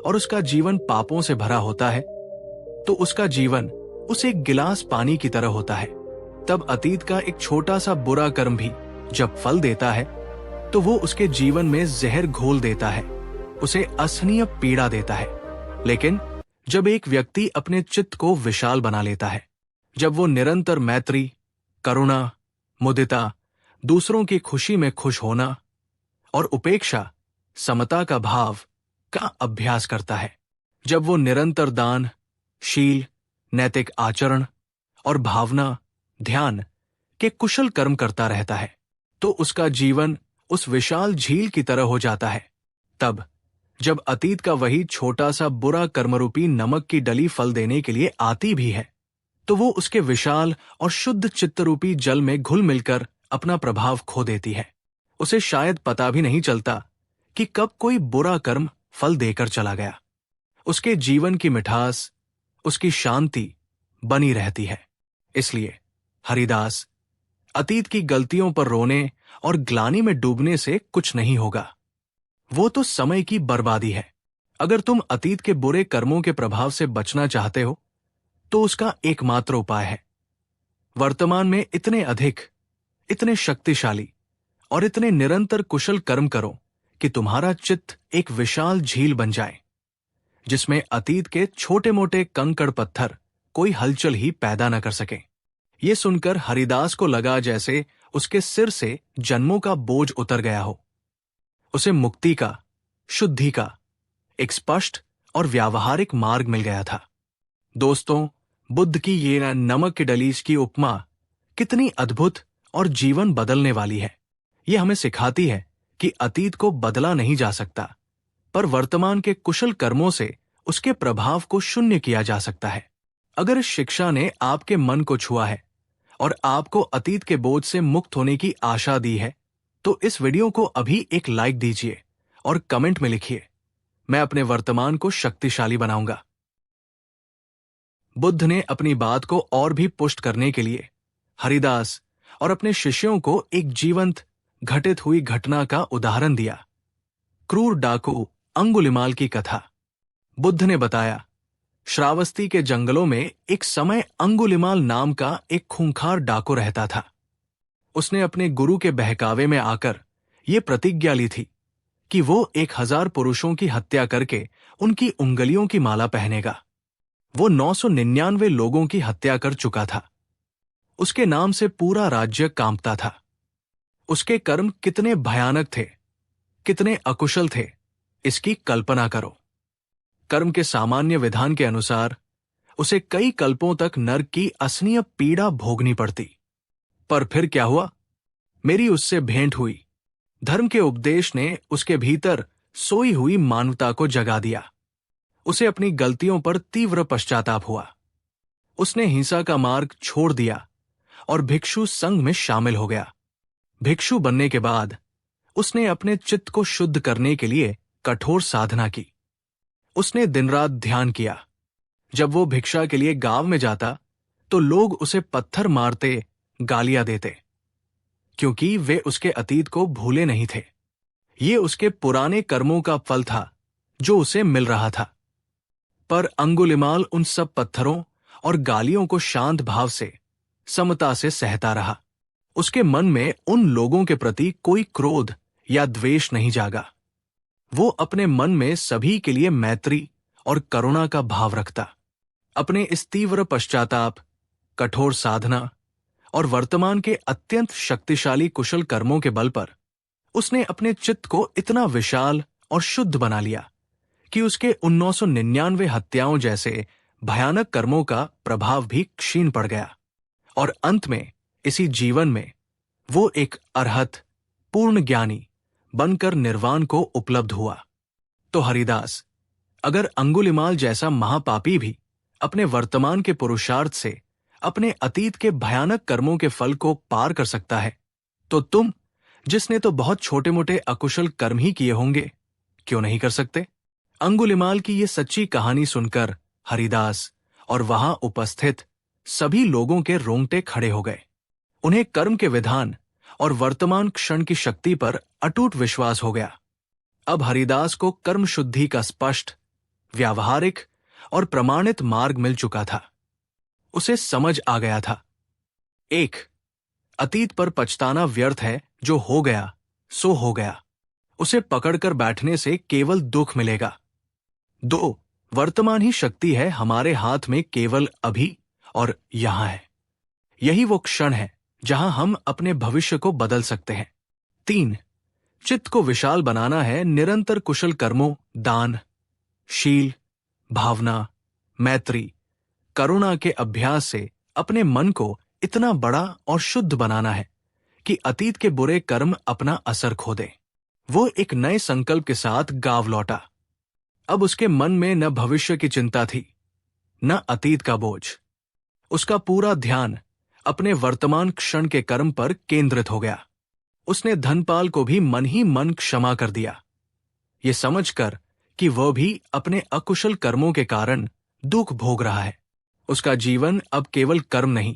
और उसका जीवन पापों से भरा होता है, तो उसका जीवन उस एक गिलास पानी की तरह होता है। तब अतीत का एक छोटा सा बुरा कर्म भी जब फल देता है तो वो उसके जीवन में जहर घोल देता है, उसे असहनीय पीड़ा देता है। लेकिन जब एक व्यक्ति अपने चित्त को विशाल बना लेता है, जब वो निरंतर मैत्री, करुणा, मुदिता, दूसरों की खुशी में खुश होना और उपेक्षा, समता का भाव का अभ्यास करता है, जब वो निरंतर दान, शील, नैतिक आचरण और भावना, ध्यान के कुशल कर्म करता रहता है, तो उसका जीवन उस विशाल झील की तरह हो जाता है। तब जब अतीत का वही छोटा सा बुरा कर्मरूपी नमक की डली फल देने के लिए आती भी है, तो वो उसके विशाल और शुद्ध चित्तरूपी जल में घुल मिलकर अपना प्रभाव खो देती है। उसे शायद पता भी नहीं चलता कि कब कोई बुरा कर्म फल देकर चला गया। उसके जीवन की मिठास, उसकी शांति बनी रहती है। इसलिए हरिदास, अतीत की गलतियों पर रोने और ग्लानि में डूबने से कुछ नहीं होगा। वो तो समय की बर्बादी है। अगर तुम अतीत के बुरे कर्मों के प्रभाव से बचना चाहते हो तो उसका एकमात्र उपाय है वर्तमान में इतने अधिक, इतने शक्तिशाली और इतने निरंतर कुशल कर्म करो कि तुम्हारा चित्त एक विशाल झील बन जाए, जिसमें अतीत के छोटे मोटे कंकड़ पत्थर कोई हलचल ही पैदा न कर सके। ये सुनकर हरिदास को लगा जैसे उसके सिर से जन्मों का बोझ उतर गया हो। उसे मुक्ति का, शुद्धि का एक स्पष्ट और व्यावहारिक मार्ग मिल गया था। दोस्तों, बुद्ध की ये नमक की डली की उपमा कितनी अद्भुत और जीवन बदलने वाली है। ये हमें सिखाती है कि अतीत को बदला नहीं जा सकता, पर वर्तमान के कुशल कर्मों से उसके प्रभाव को शून्य किया जा सकता है। अगर इस शिक्षा ने आपके मन को छुआ है और आपको अतीत के बोझ से मुक्त होने की आशा दी है, तो इस वीडियो को अभी एक लाइक दीजिए और कमेंट में लिखिए, मैं अपने वर्तमान को शक्तिशाली बनाऊंगा। बुद्ध ने अपनी बात को और भी पुष्ट करने के लिए हरिदास और अपने शिष्यों को एक जीवंत, घटित हुई घटना का उदाहरण दिया। क्रूर डाकू अंगुलिमाल की कथा। बुद्ध ने बताया, श्रावस्ती के जंगलों में एक समय अंगुलिमाल नाम का एक खूंखार डाकू रहता था। उसने अपने गुरु के बहकावे में आकर ये प्रतिज्ञा ली थी कि वो 1000 पुरुषों की हत्या करके उनकी उंगलियों की माला पहनेगा। वो 999 लोगों की हत्या कर चुका था। उसके नाम से पूरा राज्य कांपता था। उसके कर्म कितने भयानक थे, कितने अकुशल थे, इसकी कल्पना करो। कर्म के सामान्य विधान के अनुसार उसे कई कल्पों तक नरक की असहनीय पीड़ा भोगनी पड़ती। पर फिर क्या हुआ? मेरी उससे भेंट हुई। धर्म के उपदेश ने उसके भीतर सोई हुई मानवता को जगा दिया। उसे अपनी गलतियों पर तीव्र पश्चाताप हुआ। उसने हिंसा का मार्ग छोड़ दिया और भिक्षु संघ में शामिल हो गया। भिक्षु बनने के बाद उसने अपने चित्त को शुद्ध करने के लिए कठोर साधना की। उसने दिन रात ध्यान किया। जब वो भिक्षा के लिए गांव में जाता तो लोग उसे पत्थर मारते, गालियां देते, क्योंकि वे उसके अतीत को भूले नहीं थे। ये उसके पुराने कर्मों का फल था जो उसे मिल रहा था। पर अंगुलिमाल उन सब पत्थरों और गालियों को शांत भाव से, समता से सहता रहा। उसके मन में उन लोगों के प्रति कोई क्रोध या द्वेष नहीं जागा। वो अपने मन में सभी के लिए मैत्री और करुणा का भाव रखता। अपने इस तीव्र पश्चाताप, कठोर साधना और वर्तमान के अत्यंत शक्तिशाली कुशल कर्मों के बल पर उसने अपने चित्त को इतना विशाल और शुद्ध बना लिया कि उसके 1999 हत्याओं जैसे भयानक कर्मों का प्रभाव भी क्षीण पड़ गया और अंत में इसी जीवन में वो एक अरहत पूर्ण ज्ञानी बनकर निर्वाण को उपलब्ध हुआ। तो हरिदास, अगर अंगुलिमाल जैसा महापापी भी अपने वर्तमान के पुरुषार्थ से अपने अतीत के भयानक कर्मों के फल को पार कर सकता है, तो तुम, जिसने तो बहुत छोटे मोटे अकुशल कर्म ही किए होंगे, क्यों नहीं कर सकते? अंगुलिमाल की ये सच्ची कहानी सुनकर हरिदास और वहां उपस्थित सभी लोगों के रोंगटे खड़े हो गए। उन्हें कर्म के विधान और वर्तमान क्षण की शक्ति पर अटूट विश्वास हो गया। अब हरिदास को कर्म शुद्धि का स्पष्ट, व्यावहारिक और प्रमाणित मार्ग मिल चुका था। उसे समझ आ गया था, 1. अतीत पर पछताना व्यर्थ है, जो हो गया सो हो गया। उसे पकड़कर बैठने से केवल दुख मिलेगा। 2. वर्तमान ही शक्ति है हमारे हाथ में, केवल अभी और यहां है। यही वो क्षण है जहां हम अपने भविष्य को बदल सकते हैं। 3. चित्त को विशाल बनाना है निरंतर कुशल कर्मों, दान, शील, भावना, मैत्री, करुणा के अभ्यास से अपने मन को इतना बड़ा और शुद्ध बनाना है कि अतीत के बुरे कर्म अपना असर खो दें। वो एक नए संकल्प के साथ गांव लौटा। अब उसके मन में न भविष्य की चिंता थी, न अतीत का बोझ। उसका पूरा ध्यान अपने वर्तमान क्षण के कर्म पर केंद्रित हो गया। उसने धनपाल को भी मन ही मन क्षमा कर दिया, ये समझकर कि वह भी अपने अकुशल कर्मों के कारण दुख भोग रहा है। उसका जीवन अब केवल कर्म नहीं,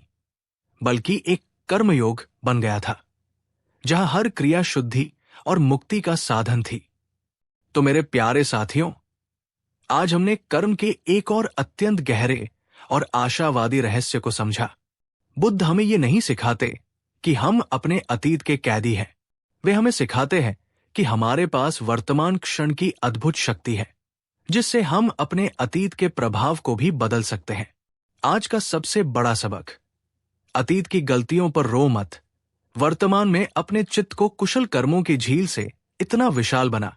बल्कि एक कर्मयोग बन गया था, जहां हर क्रिया शुद्धि और मुक्ति का साधन थी। तो मेरे प्यारे साथियों, आज हमने कर्म के एक और अत्यंत गहरे और आशावादी रहस्य को समझा। बुद्ध हमें ये नहीं सिखाते कि हम अपने अतीत के कैदी हैं। वे हमें सिखाते हैं कि हमारे पास वर्तमान क्षण की अद्भुत शक्ति है, जिससे हम अपने अतीत के प्रभाव को भी बदल सकते हैं। आज का सबसे बड़ा सबक, अतीत की गलतियों पर रो मत। वर्तमान में अपने चित्त को कुशल कर्मों की झील से इतना विशाल बना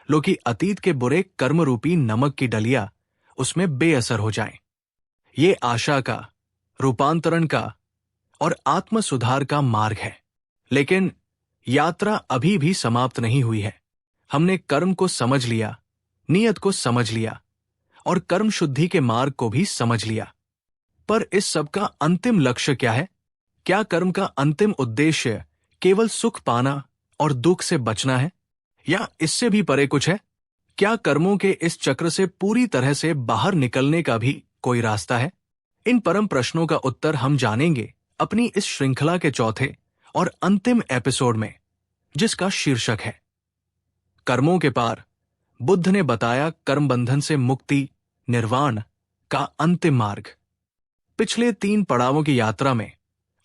लो कि अतीत के बुरे कर्म रूपी नमक की डलिया उसमें बेअसर हो जाए। ये आशा का, रूपांतरण का और आत्म सुधार का मार्ग है। लेकिन यात्रा अभी भी समाप्त नहीं हुई है। हमने कर्म को समझ लिया, नियत को समझ लिया और कर्म शुद्धि के मार्ग को भी समझ लिया। पर इस सब का अंतिम लक्ष्य क्या है? क्या कर्म का अंतिम उद्देश्य केवल सुख पाना और दुख से बचना है, या इससे भी परे कुछ है? क्या कर्मों के इस चक्र से पूरी तरह से बाहर निकलने का भी कोई रास्ता है? इन परम प्रश्नों का उत्तर हम जानेंगे अपनी इस श्रृंखला के चौथे और अंतिम एपिसोड में, जिसका शीर्षक है कर्मों के पार। बुद्ध ने बताया कर्म बंधन से मुक्ति, निर्वाण का अंतिम मार्ग। पिछले 3 पड़ावों की यात्रा में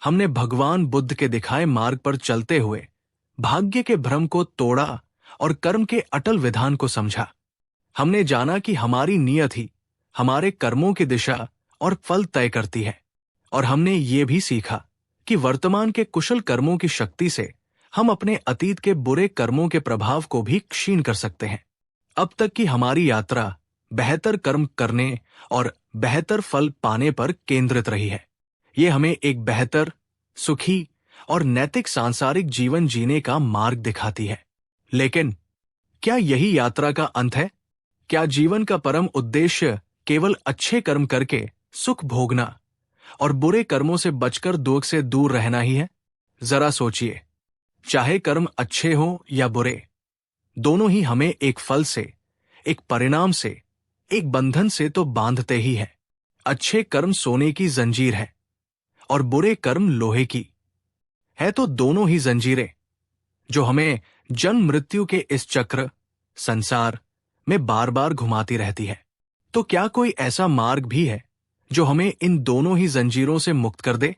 हमने भगवान बुद्ध के दिखाए मार्ग पर चलते हुए भाग्य के भ्रम को तोड़ा और कर्म के अटल विधान को समझा। हमने जाना कि हमारी नियत ही हमारे कर्मों की दिशा और फल तय करती है, और हमने ये भी सीखा कि वर्तमान के कुशल कर्मों की शक्ति से हम अपने अतीत के बुरे कर्मों के प्रभाव को भी क्षीण कर सकते हैं। अब तक की हमारी यात्रा बेहतर कर्म करने और बेहतर फल पाने पर केंद्रित रही है। ये हमें एक बेहतर, सुखी और नैतिक सांसारिक जीवन जीने का मार्ग दिखाती है। लेकिन क्या यही यात्रा का अंत है? क्या जीवन का परम उद्देश्य केवल अच्छे कर्म करके सुख भोगना और बुरे कर्मों से बचकर दुख से दूर रहना ही है? जरा सोचिए, चाहे कर्म अच्छे हों या बुरे, दोनों ही हमें एक फल से, एक परिणाम से, एक बंधन से तो बांधते ही है। अच्छे कर्म सोने की जंजीर है और बुरे कर्म लोहे की है, तो दोनों ही जंजीरें जो हमें जन्म मृत्यु के इस चक्र, संसार में बार बार घुमाती रहती है। तो क्या कोई ऐसा मार्ग भी है जो हमें इन दोनों ही जंजीरों से मुक्त कर दे?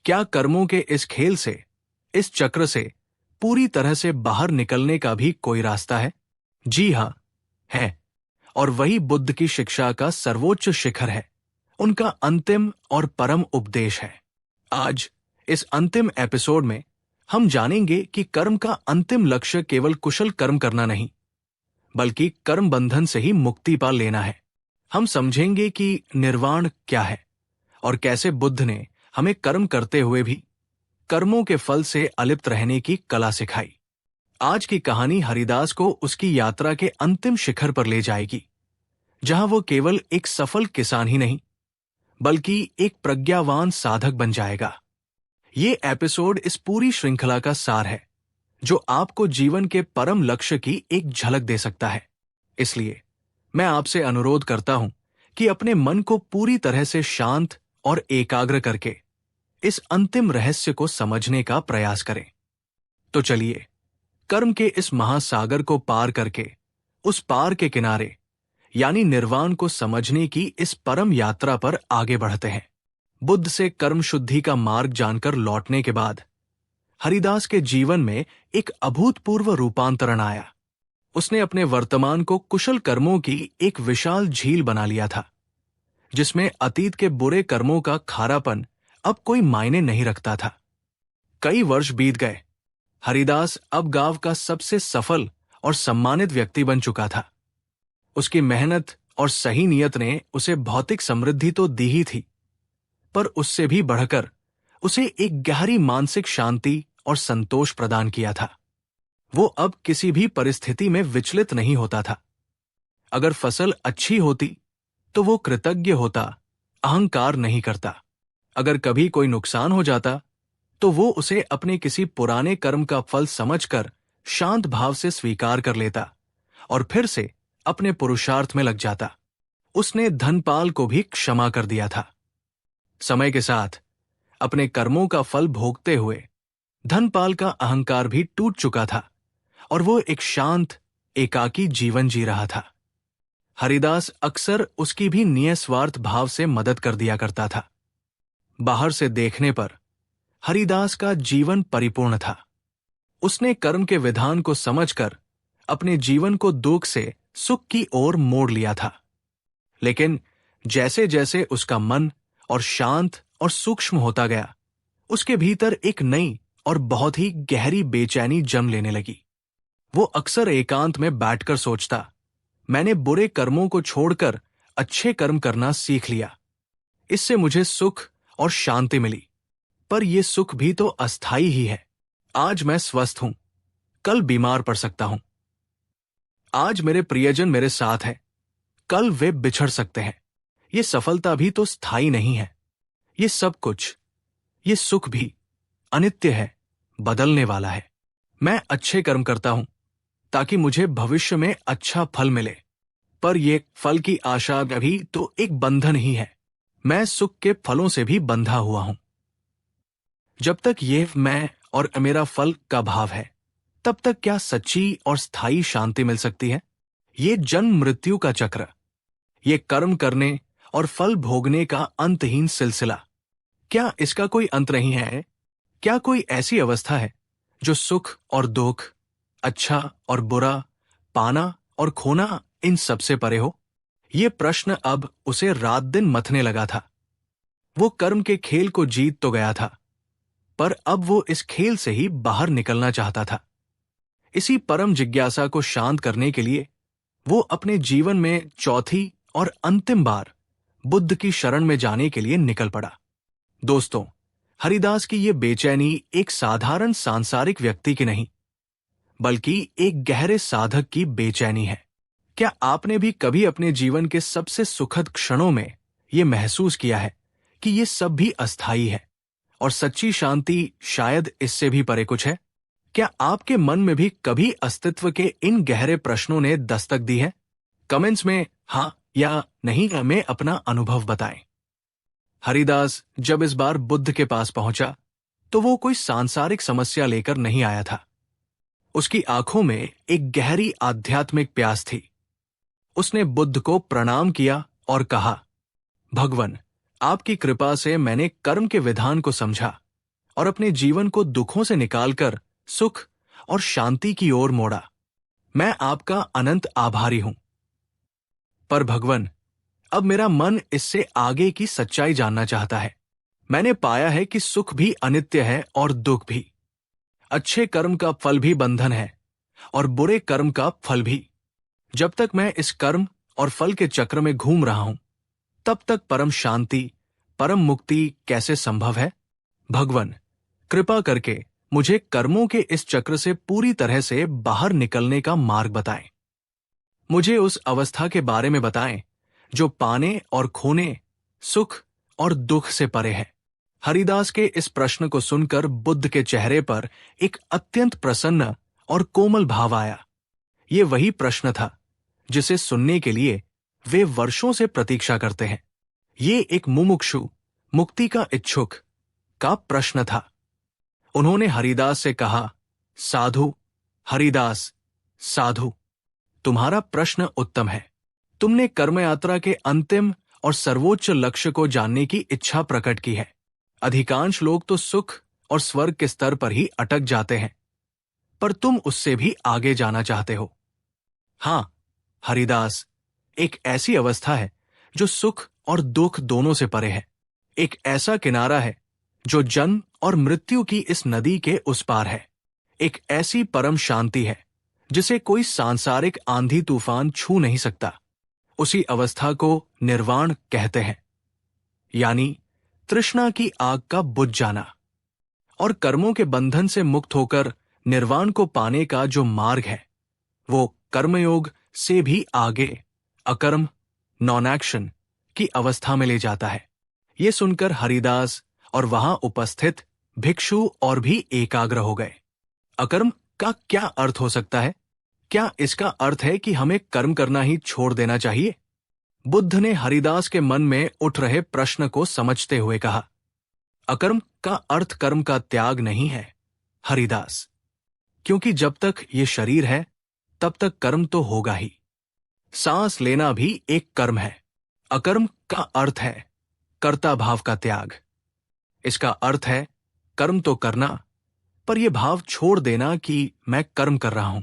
क्या कर्मों के इस खेल से, इस चक्र से पूरी तरह से बाहर निकलने का भी कोई रास्ता है? जी हाँ, है। और वही बुद्ध की शिक्षा का सर्वोच्च शिखर है, उनका अंतिम और परम उपदेश है। आज इस अंतिम एपिसोड में हम जानेंगे कि कर्म का अंतिम लक्ष्य केवल कुशल कर्म करना नहीं, बल्कि कर्म बंधन से ही मुक्ति पा लेना है। हम समझेंगे कि निर्वाण क्या है और कैसे बुद्ध ने हमें कर्म करते हुए भी कर्मों के फल से अलिप्त रहने की कला सिखाई। आज की कहानी हरिदास को उसकी यात्रा के अंतिम शिखर पर ले जाएगी, जहां वो केवल एक सफल किसान ही नहीं, बल्कि एक प्रज्ञावान साधक बन जाएगा। ये एपिसोड इस पूरी श्रृंखला का सार है, जो आपको जीवन के परम लक्ष्य की एक झलक दे सकता है। इसलिए मैं आपसे अनुरोध करता हूं कि अपने मन को पूरी तरह से शांत और एकाग्र करके इस अंतिम रहस्य को समझने का प्रयास करें। तो चलिए, कर्म के इस महासागर को पार करके उस पार के किनारे यानी निर्वाण को समझने की इस परम यात्रा पर आगे बढ़ते हैं। बुद्ध से कर्म शुद्धि का मार्ग जानकर लौटने के बाद हरिदास के जीवन में एक अभूतपूर्व रूपांतरण आया। उसने अपने वर्तमान को कुशल कर्मों की एक विशाल झील बना लिया था, जिसमें अतीत के बुरे कर्मों का खारापन अब कोई मायने नहीं रखता था। कई वर्ष बीत गए। हरिदास अब गांव का सबसे सफल और सम्मानित व्यक्ति बन चुका था। उसकी मेहनत और सही नियत ने उसे भौतिक समृद्धि तो दी ही थी, पर उससे भी बढ़कर उसे एक गहरी मानसिक शांति और संतोष प्रदान किया था। वो अब किसी भी परिस्थिति में विचलित नहीं होता था। अगर फसल अच्छी होती तो वो कृतज्ञ होता, अहंकार नहीं करता। अगर कभी कोई नुकसान हो जाता तो वो उसे अपने किसी पुराने कर्म का फल समझकर शांत भाव से स्वीकार कर लेता और फिर से अपने पुरुषार्थ में लग जाता। उसने धनपाल को भी क्षमा कर दिया था। समय के साथ अपने कर्मों का फल भोगते हुए धनपाल का अहंकार भी टूट चुका था और वो एक शांत, एकाकी जीवन जी रहा था। हरिदास अक्सर उसकी भी निस्वार्थ भाव से मदद कर दिया करता था। बाहर से देखने पर हरिदास का जीवन परिपूर्ण था। उसने कर्म के विधान को समझकर अपने जीवन को दुख से सुख की ओर मोड़ लिया था। लेकिन जैसे जैसे उसका मन और शांत और सूक्ष्म होता गया, उसके भीतर एक नई और बहुत ही गहरी बेचैनी जन्म लेने लगी। वो अक्सर एकांत में बैठकर सोचता, मैंने बुरे कर्मों को छोड़कर अच्छे कर्म करना सीख लिया। इससे मुझे सुख और शांति मिली, पर यह सुख भी तो अस्थाई ही है। आज मैं स्वस्थ हूं, कल बीमार पड़ सकता हूं। आज मेरे प्रियजन मेरे साथ हैं, कल वे बिछड़ सकते हैं। ये सफलता भी तो स्थायी नहीं है। ये सब कुछ, ये सुख भी अनित्य है, बदलने वाला है। मैं अच्छे कर्म करता हूं ताकि मुझे भविष्य में अच्छा फल मिले, पर यह फल की आशा भी तो एक बंधन ही है। मैं सुख के फलों से भी बंधा हुआ हूं। जब तक ये मैं और मेरा फल का भाव है, तब तक क्या सच्ची और स्थायी शांति मिल सकती है? ये जन्म मृत्यु का चक्र, ये कर्म करने और फल भोगने का अंतहीन सिलसिला, क्या इसका कोई अंत नहीं है? क्या कोई ऐसी अवस्था है जो सुख और दुख, अच्छा और बुरा, पाना और खोना, इन सबसे परे हो? ये प्रश्न अब उसे रात दिन मथने लगा था। वो कर्म के खेल को जीत तो गया था, पर अब वो इस खेल से ही बाहर निकलना चाहता था। इसी परम जिज्ञासा को शांत करने के लिए वो अपने जीवन में चौथी और अंतिम बार बुद्ध की शरण में जाने के लिए निकल पड़ा। दोस्तों, हरिदास की ये बेचैनी एक साधारण सांसारिक व्यक्ति की नहीं, बल्कि एक गहरे साधक की बेचैनी है। क्या आपने भी कभी अपने जीवन के सबसे सुखद क्षणों में ये महसूस किया है कि ये सब भी अस्थायी है और सच्ची शांति शायद इससे भी परे कुछ है? क्या आपके मन में भी कभी अस्तित्व के इन गहरे प्रश्नों ने दस्तक दी है? कमेंट्स में हाँ या नहीं में अपना अनुभव बताएं। हरिदास जब इस बार बुद्ध के पास पहुंचा तो वो कोई सांसारिक समस्या लेकर नहीं आया था। उसकी आंखों में एक गहरी आध्यात्मिक प्यास थी। उसने बुद्ध को प्रणाम किया और कहा, भगवन, आपकी कृपा से मैंने कर्म के विधान को समझा और अपने जीवन को दुखों से निकालकर सुख और शांति की ओर मोड़ा। मैं आपका अनंत आभारी हूं। पर भगवन, अब मेरा मन इससे आगे की सच्चाई जानना चाहता है। मैंने पाया है कि सुख भी अनित्य है और दुख भी। अच्छे कर्म का फल भी बंधन है और बुरे कर्म का फल भी। जब तक मैं इस कर्म और फल के चक्र में घूम रहा हूं, तब तक परम शांति, परम मुक्ति कैसे संभव है? भगवन, कृपा करके मुझे कर्मों के इस चक्र से पूरी तरह से बाहर निकलने का मार्ग बताएं। मुझे उस अवस्था के बारे में बताएं जो पाने और खोने, सुख और दुख से परे है। हरिदास के इस प्रश्न को सुनकर बुद्ध के चेहरे पर एक अत्यंत प्रसन्न और कोमल भाव आया। ये वही प्रश्न था जिसे सुनने के लिए वे वर्षों से प्रतीक्षा करते हैं। ये एक मुमुक्षु, मुक्ति का इच्छुक का प्रश्न था। उन्होंने हरिदास से कहा, साधु, हरिदास, साधु, तुम्हारा प्रश्न उत्तम है। तुमने कर्म यात्रा के अंतिम और सर्वोच्च लक्ष्य को जानने की इच्छा प्रकट की है। अधिकांश लोग तो सुख और स्वर्ग के स्तर पर ही अटक जाते हैं, पर तुम उससे भी आगे जाना चाहते हो। हां हरिदास, एक ऐसी अवस्था है जो सुख और दुख दोनों से परे है। एक ऐसा किनारा है जो जन्म और मृत्यु की इस नदी के उस पार है। एक ऐसी परम शांति है जिसे कोई सांसारिक आंधी तूफान छू नहीं सकता। उसी अवस्था को निर्वाण कहते हैं, यानी तृष्णा की आग का बुझ जाना। और कर्मों के बंधन से मुक्त होकर निर्वाण को पाने का जो मार्ग है, वो कर्मयोग से भी आगे अकर्म, नॉन एक्शन की अवस्था में ले जाता है। ये सुनकर हरिदास और वहां उपस्थित भिक्षु और भी एकाग्र हो गए। अकर्म का क्या अर्थ हो सकता है? क्या इसका अर्थ है कि हमें कर्म करना ही छोड़ देना चाहिए? बुद्ध ने हरिदास के मन में उठ रहे प्रश्न को समझते हुए कहा, अकर्म का अर्थ कर्म का त्याग नहीं है हरिदास, क्योंकि जब तक ये शरीर है तब तक कर्म तो होगा ही। सांस लेना भी एक कर्म है। अकर्म का अर्थ है कर्ता भाव का त्याग। इसका अर्थ है कर्म तो करना, पर यह भाव छोड़ देना कि मैं कर्म कर रहा हूं।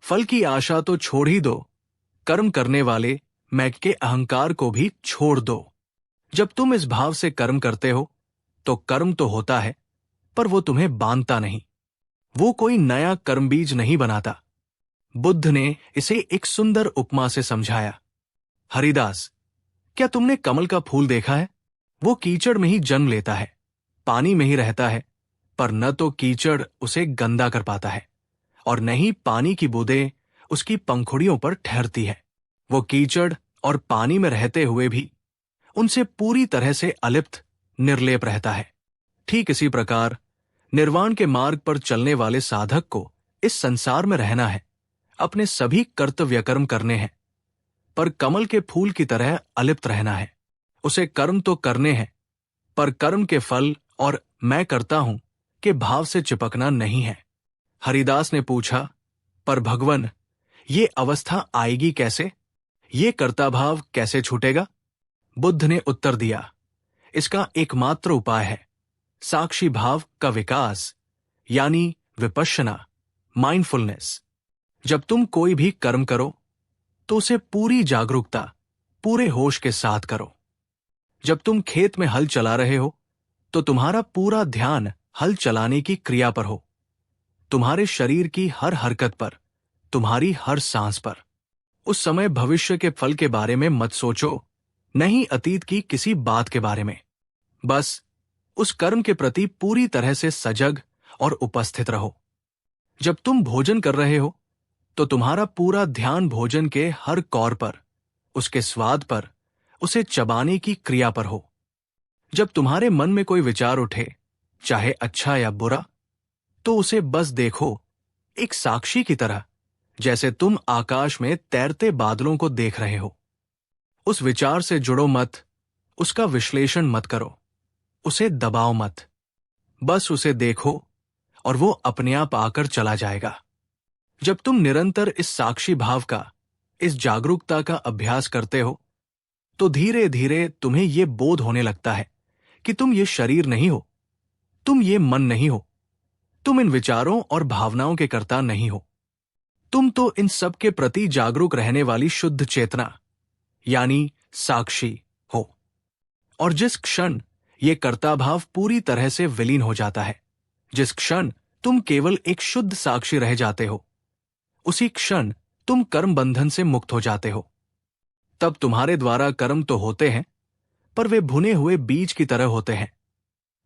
फल की आशा तो छोड़ ही दो, कर्म करने वाले मैं के अहंकार को भी छोड़ दो। जब तुम इस भाव से कर्म करते हो तो कर्म तो होता है, पर वो तुम्हें बांधता नहीं। वो कोई नया कर्म बीज नहीं बनाता। बुद्ध ने इसे एक सुंदर उपमा से समझाया। हरिदास, क्या तुमने कमल का फूल देखा है? वो कीचड़ में ही जन्म लेता है, पानी में ही रहता है, पर न तो कीचड़ उसे गंदा कर पाता है और न ही पानी की बूंदें उसकी पंखुड़ियों पर ठहरती है। वो कीचड़ और पानी में रहते हुए भी उनसे पूरी तरह से अलिप्त, निर्लेप रहता है। ठीक इसी प्रकार निर्वाण के मार्ग पर चलने वाले साधक को इस संसार में रहना है, अपने सभी कर्तव्य कर्म करने हैं, पर कमल के फूल की तरह अलिप्त रहना है। उसे कर्म तो करने हैं, पर कर्म के फल और मैं करता हूं के भाव से चिपकना नहीं है। हरिदास ने पूछा, पर भगवन, ये अवस्था आएगी कैसे? ये कर्ता भाव कैसे छूटेगा? बुद्ध ने उत्तर दिया, इसका एकमात्र उपाय है साक्षी भाव का विकास, यानी विपश्यना, माइंडफुलनेस। जब तुम कोई भी कर्म करो तो उसे पूरी जागरूकता, पूरे होश के साथ करो। जब तुम खेत में हल चला रहे हो तो तुम्हारा पूरा ध्यान हल चलाने की क्रिया पर हो, तुम्हारे शरीर की हर हरकत पर, तुम्हारी हर सांस पर। उस समय भविष्य के फल के बारे में मत सोचो, नहीं अतीत की किसी बात के बारे में। बस उस कर्म के प्रति पूरी तरह से सजग और उपस्थित रहो। जब तुम भोजन कर रहे हो तो तुम्हारा पूरा ध्यान भोजन के हर कौर पर, उसके स्वाद पर, उसे चबाने की क्रिया पर हो। जब तुम्हारे मन में कोई विचार उठे, चाहे अच्छा या बुरा, तो उसे बस देखो एक साक्षी की तरह, जैसे तुम आकाश में तैरते बादलों को देख रहे हो। उस विचार से जुड़ो मत, उसका विश्लेषण मत करो, उसे दबाओ मत। बस उसे देखो और वो अपने आप आकर चला जाएगा। जब तुम निरंतर इस साक्षी भाव का, इस जागरूकता का अभ्यास करते हो, तो धीरे धीरे तुम्हें यह बोध होने लगता है कि तुम ये शरीर नहीं हो, तुम ये मन नहीं हो, तुम इन विचारों और भावनाओं के कर्ता नहीं हो। तुम तो इन सब के प्रति जागरूक रहने वाली शुद्ध चेतना यानी साक्षी हो। और जिस क्षण ये कर्ता भाव पूरी तरह से विलीन हो जाता है, जिस क्षण तुम केवल एक शुद्ध साक्षी रह जाते हो, उसी क्षण तुम कर्म बंधन से मुक्त हो जाते हो। तब तुम्हारे द्वारा कर्म तो होते हैं, पर वे भुने हुए बीज की तरह होते हैं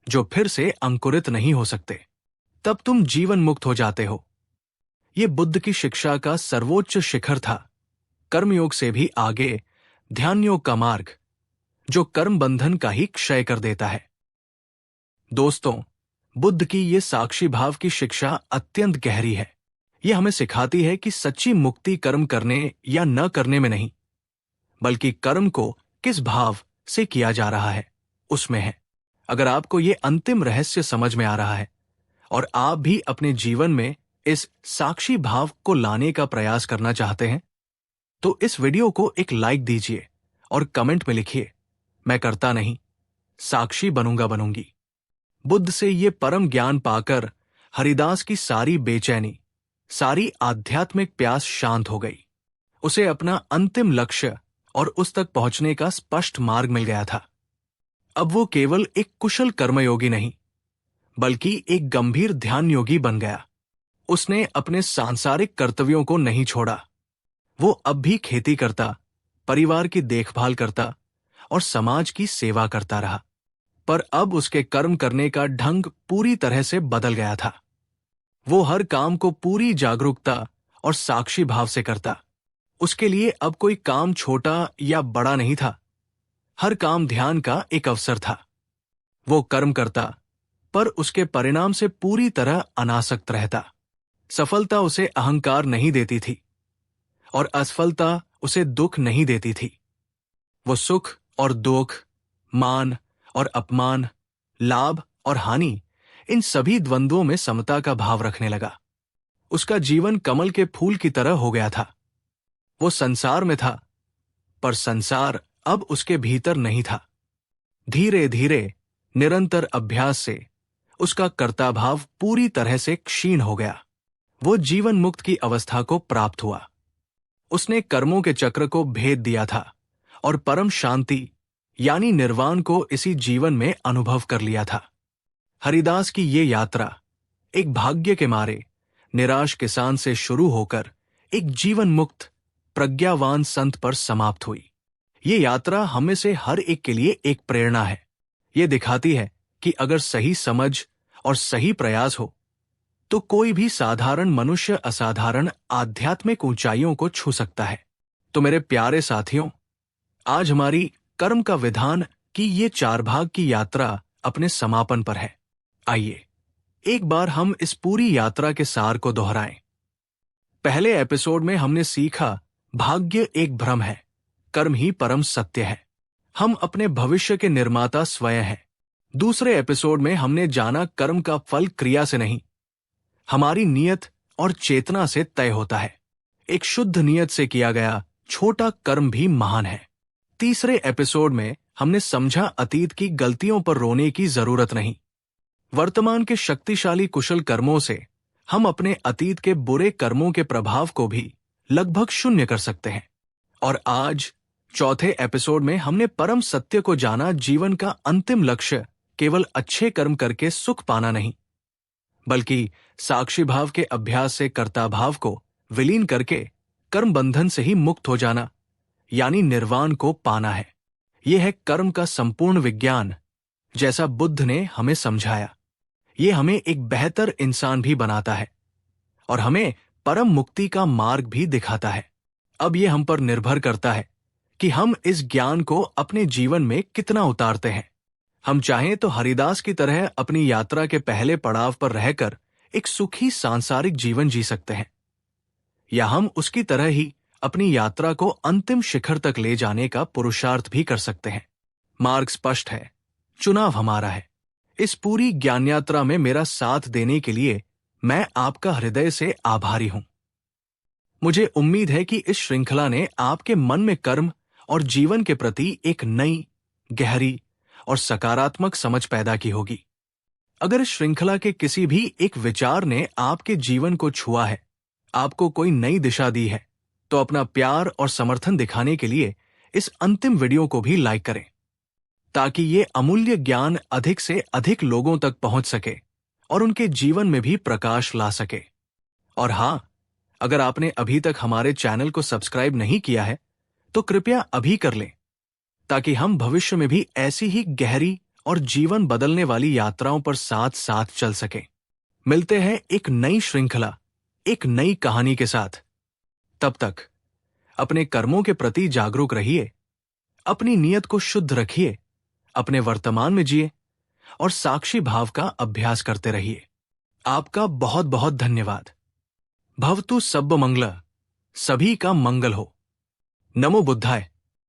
जो फिर से अंकुरित नहीं हो सकते। तब तुम जीवन मुक्त हो जाते हो। ये बुद्ध की शिक्षा का सर्वोच्च शिखर था, कर्मयोग से भी आगे ध्यान योग का मार्ग, जो कर्म बंधन का ही क्षय कर देता है। दोस्तों, बुद्ध की ये साक्षी भाव की शिक्षा अत्यंत गहरी है। यह हमें सिखाती है कि सच्ची मुक्ति कर्म करने या न करने में नहीं, बल्कि कर्म को किस भाव से किया जा रहा है उसमें है। अगर आपको ये अंतिम रहस्य समझ में आ रहा है और आप भी अपने जीवन में इस साक्षी भाव को लाने का प्रयास करना चाहते हैं, तो इस वीडियो को एक लाइक दीजिए और कमेंट में लिखिए, मैं करता नहीं, साक्षी बनूंगा बनूंगी। बुद्ध से ये परम ज्ञान पाकर हरिदास की सारी बेचैनी, सारी आध्यात्मिक प्यास शांत हो गई। उसे अपना अंतिम लक्ष्य और उस तक पहुंचने का स्पष्ट मार्ग मिल गया था। अब वो केवल एक कुशल कर्मयोगी नहीं, बल्कि एक गंभीर ध्यान योगी बन गया। उसने अपने सांसारिक कर्तव्यों को नहीं छोड़ा। वो अब भी खेती करता, परिवार की देखभाल करता और समाज की सेवा करता रहा, पर अब उसके कर्म करने का ढंग पूरी तरह से बदल गया था। वो हर काम को पूरी जागरूकता और साक्षी भाव से करता। उसके लिए अब कोई काम छोटा या बड़ा नहीं था, हर काम ध्यान का एक अवसर था। वो कर्म करता, पर उसके परिणाम से पूरी तरह अनासक्त रहता। सफलता उसे अहंकार नहीं देती थी और असफलता उसे दुख नहीं देती थी। वो सुख और दुख, मान और अपमान, लाभ और हानि, इन सभी द्वंद्वों में समता का भाव रखने लगा। उसका जीवन कमल के फूल की तरह हो गया था। वो संसार में था, पर संसार अब उसके भीतर नहीं था। धीरे धीरे निरंतर अभ्यास से उसका कर्ता भाव पूरी तरह से क्षीण हो गया। वो जीवन मुक्त की अवस्था को प्राप्त हुआ। उसने कर्मों के चक्र को भेद दिया था और परम शांति यानी निर्वाण को इसी जीवन में अनुभव कर लिया था। हरिदास की ये यात्रा एक भाग्य के मारे निराश किसान से शुरू होकर एक जीवन मुक्त प्रज्ञावान संत पर समाप्त हुई। ये यात्रा हमें से हर एक के लिए एक प्रेरणा है। ये दिखाती है कि अगर सही समझ और सही प्रयास हो, तो कोई भी साधारण मनुष्य असाधारण आध्यात्मिक ऊंचाइयों को छू सकता है। तो मेरे प्यारे साथियों, आज हमारी कर्म का विधान की ये 4 भाग की यात्रा अपने समापन पर है। आइए एक बार हम इस पूरी यात्रा के सार को दोहराएं। पहले एपिसोड में हमने सीखा भाग्य एक भ्रम है, कर्म ही परम सत्य है। हम अपने भविष्य के निर्माता स्वयं हैं। दूसरे एपिसोड में हमने जाना कर्म का फल क्रिया से नहीं, हमारी नियत और चेतना से तय होता है। एक शुद्ध नियत से किया गया छोटा कर्म भी महान है। तीसरे एपिसोड में हमने समझा अतीत की गलतियों पर रोने की जरूरत नहीं। वर्तमान के शक्तिशाली कुशल कर्मों से हम अपने अतीत के बुरे कर्मों के प्रभाव को भी लगभग शून्य कर सकते हैं। और आज चौथे एपिसोड में हमने परम सत्य को जाना, जीवन का अंतिम लक्ष्य केवल अच्छे कर्म करके सुख पाना नहीं, बल्कि साक्षी भाव के अभ्यास से कर्ता भाव को विलीन करके कर्म बंधन से ही मुक्त हो जाना यानी निर्वाण को पाना है। यह है कर्म का संपूर्ण विज्ञान, जैसा बुद्ध ने हमें समझाया। ये हमें एक बेहतर इंसान भी बनाता है और हमें परम मुक्ति का मार्ग भी दिखाता है। अब ये हम पर निर्भर करता है कि हम इस ज्ञान को अपने जीवन में कितना उतारते हैं। हम चाहें तो हरिदास की तरह अपनी यात्रा के पहले पड़ाव पर रहकर एक सुखी सांसारिक जीवन जी सकते हैं, या हम उसकी तरह ही अपनी यात्रा को अंतिम शिखर तक ले जाने का पुरुषार्थ भी कर सकते हैं। मार्ग स्पष्ट है, चुनाव हमारा है। इस पूरी ज्ञान यात्रा में मेरा साथ देने के लिए मैं आपका हृदय से आभारी हूं। मुझे उम्मीद है कि इस श्रृंखला ने आपके मन में कर्म और जीवन के प्रति एक नई, गहरी और सकारात्मक समझ पैदा की होगी। अगर इस श्रृंखला के किसी भी एक विचार ने आपके जीवन को छुआ है, आपको कोई नई दिशा दी है, तो अपना प्यार और समर्थन दिखाने के लिए इस अंतिम वीडियो को भी लाइक करें, ताकि ये अमूल्य ज्ञान अधिक से अधिक लोगों तक पहुंच सके और उनके जीवन में भी प्रकाश ला सके। और हाँ, अगर आपने अभी तक हमारे चैनल को सब्सक्राइब नहीं किया है, तो कृपया अभी कर लें, ताकि हम भविष्य में भी ऐसी ही गहरी और जीवन बदलने वाली यात्राओं पर साथ साथ चल सकें। मिलते हैं एक नई श्रृंखला, एक नई कहानी के साथ। तब तक अपने कर्मों के प्रति जागरूक रहिए, अपनी नीयत को शुद्ध रखिए, अपने वर्तमान में जिए और साक्षी भाव का अभ्यास करते रहिए। आपका बहुत बहुत धन्यवाद। भवतु सब्ब मंगल, सभी का मंगल हो। नमो बुद्धाय।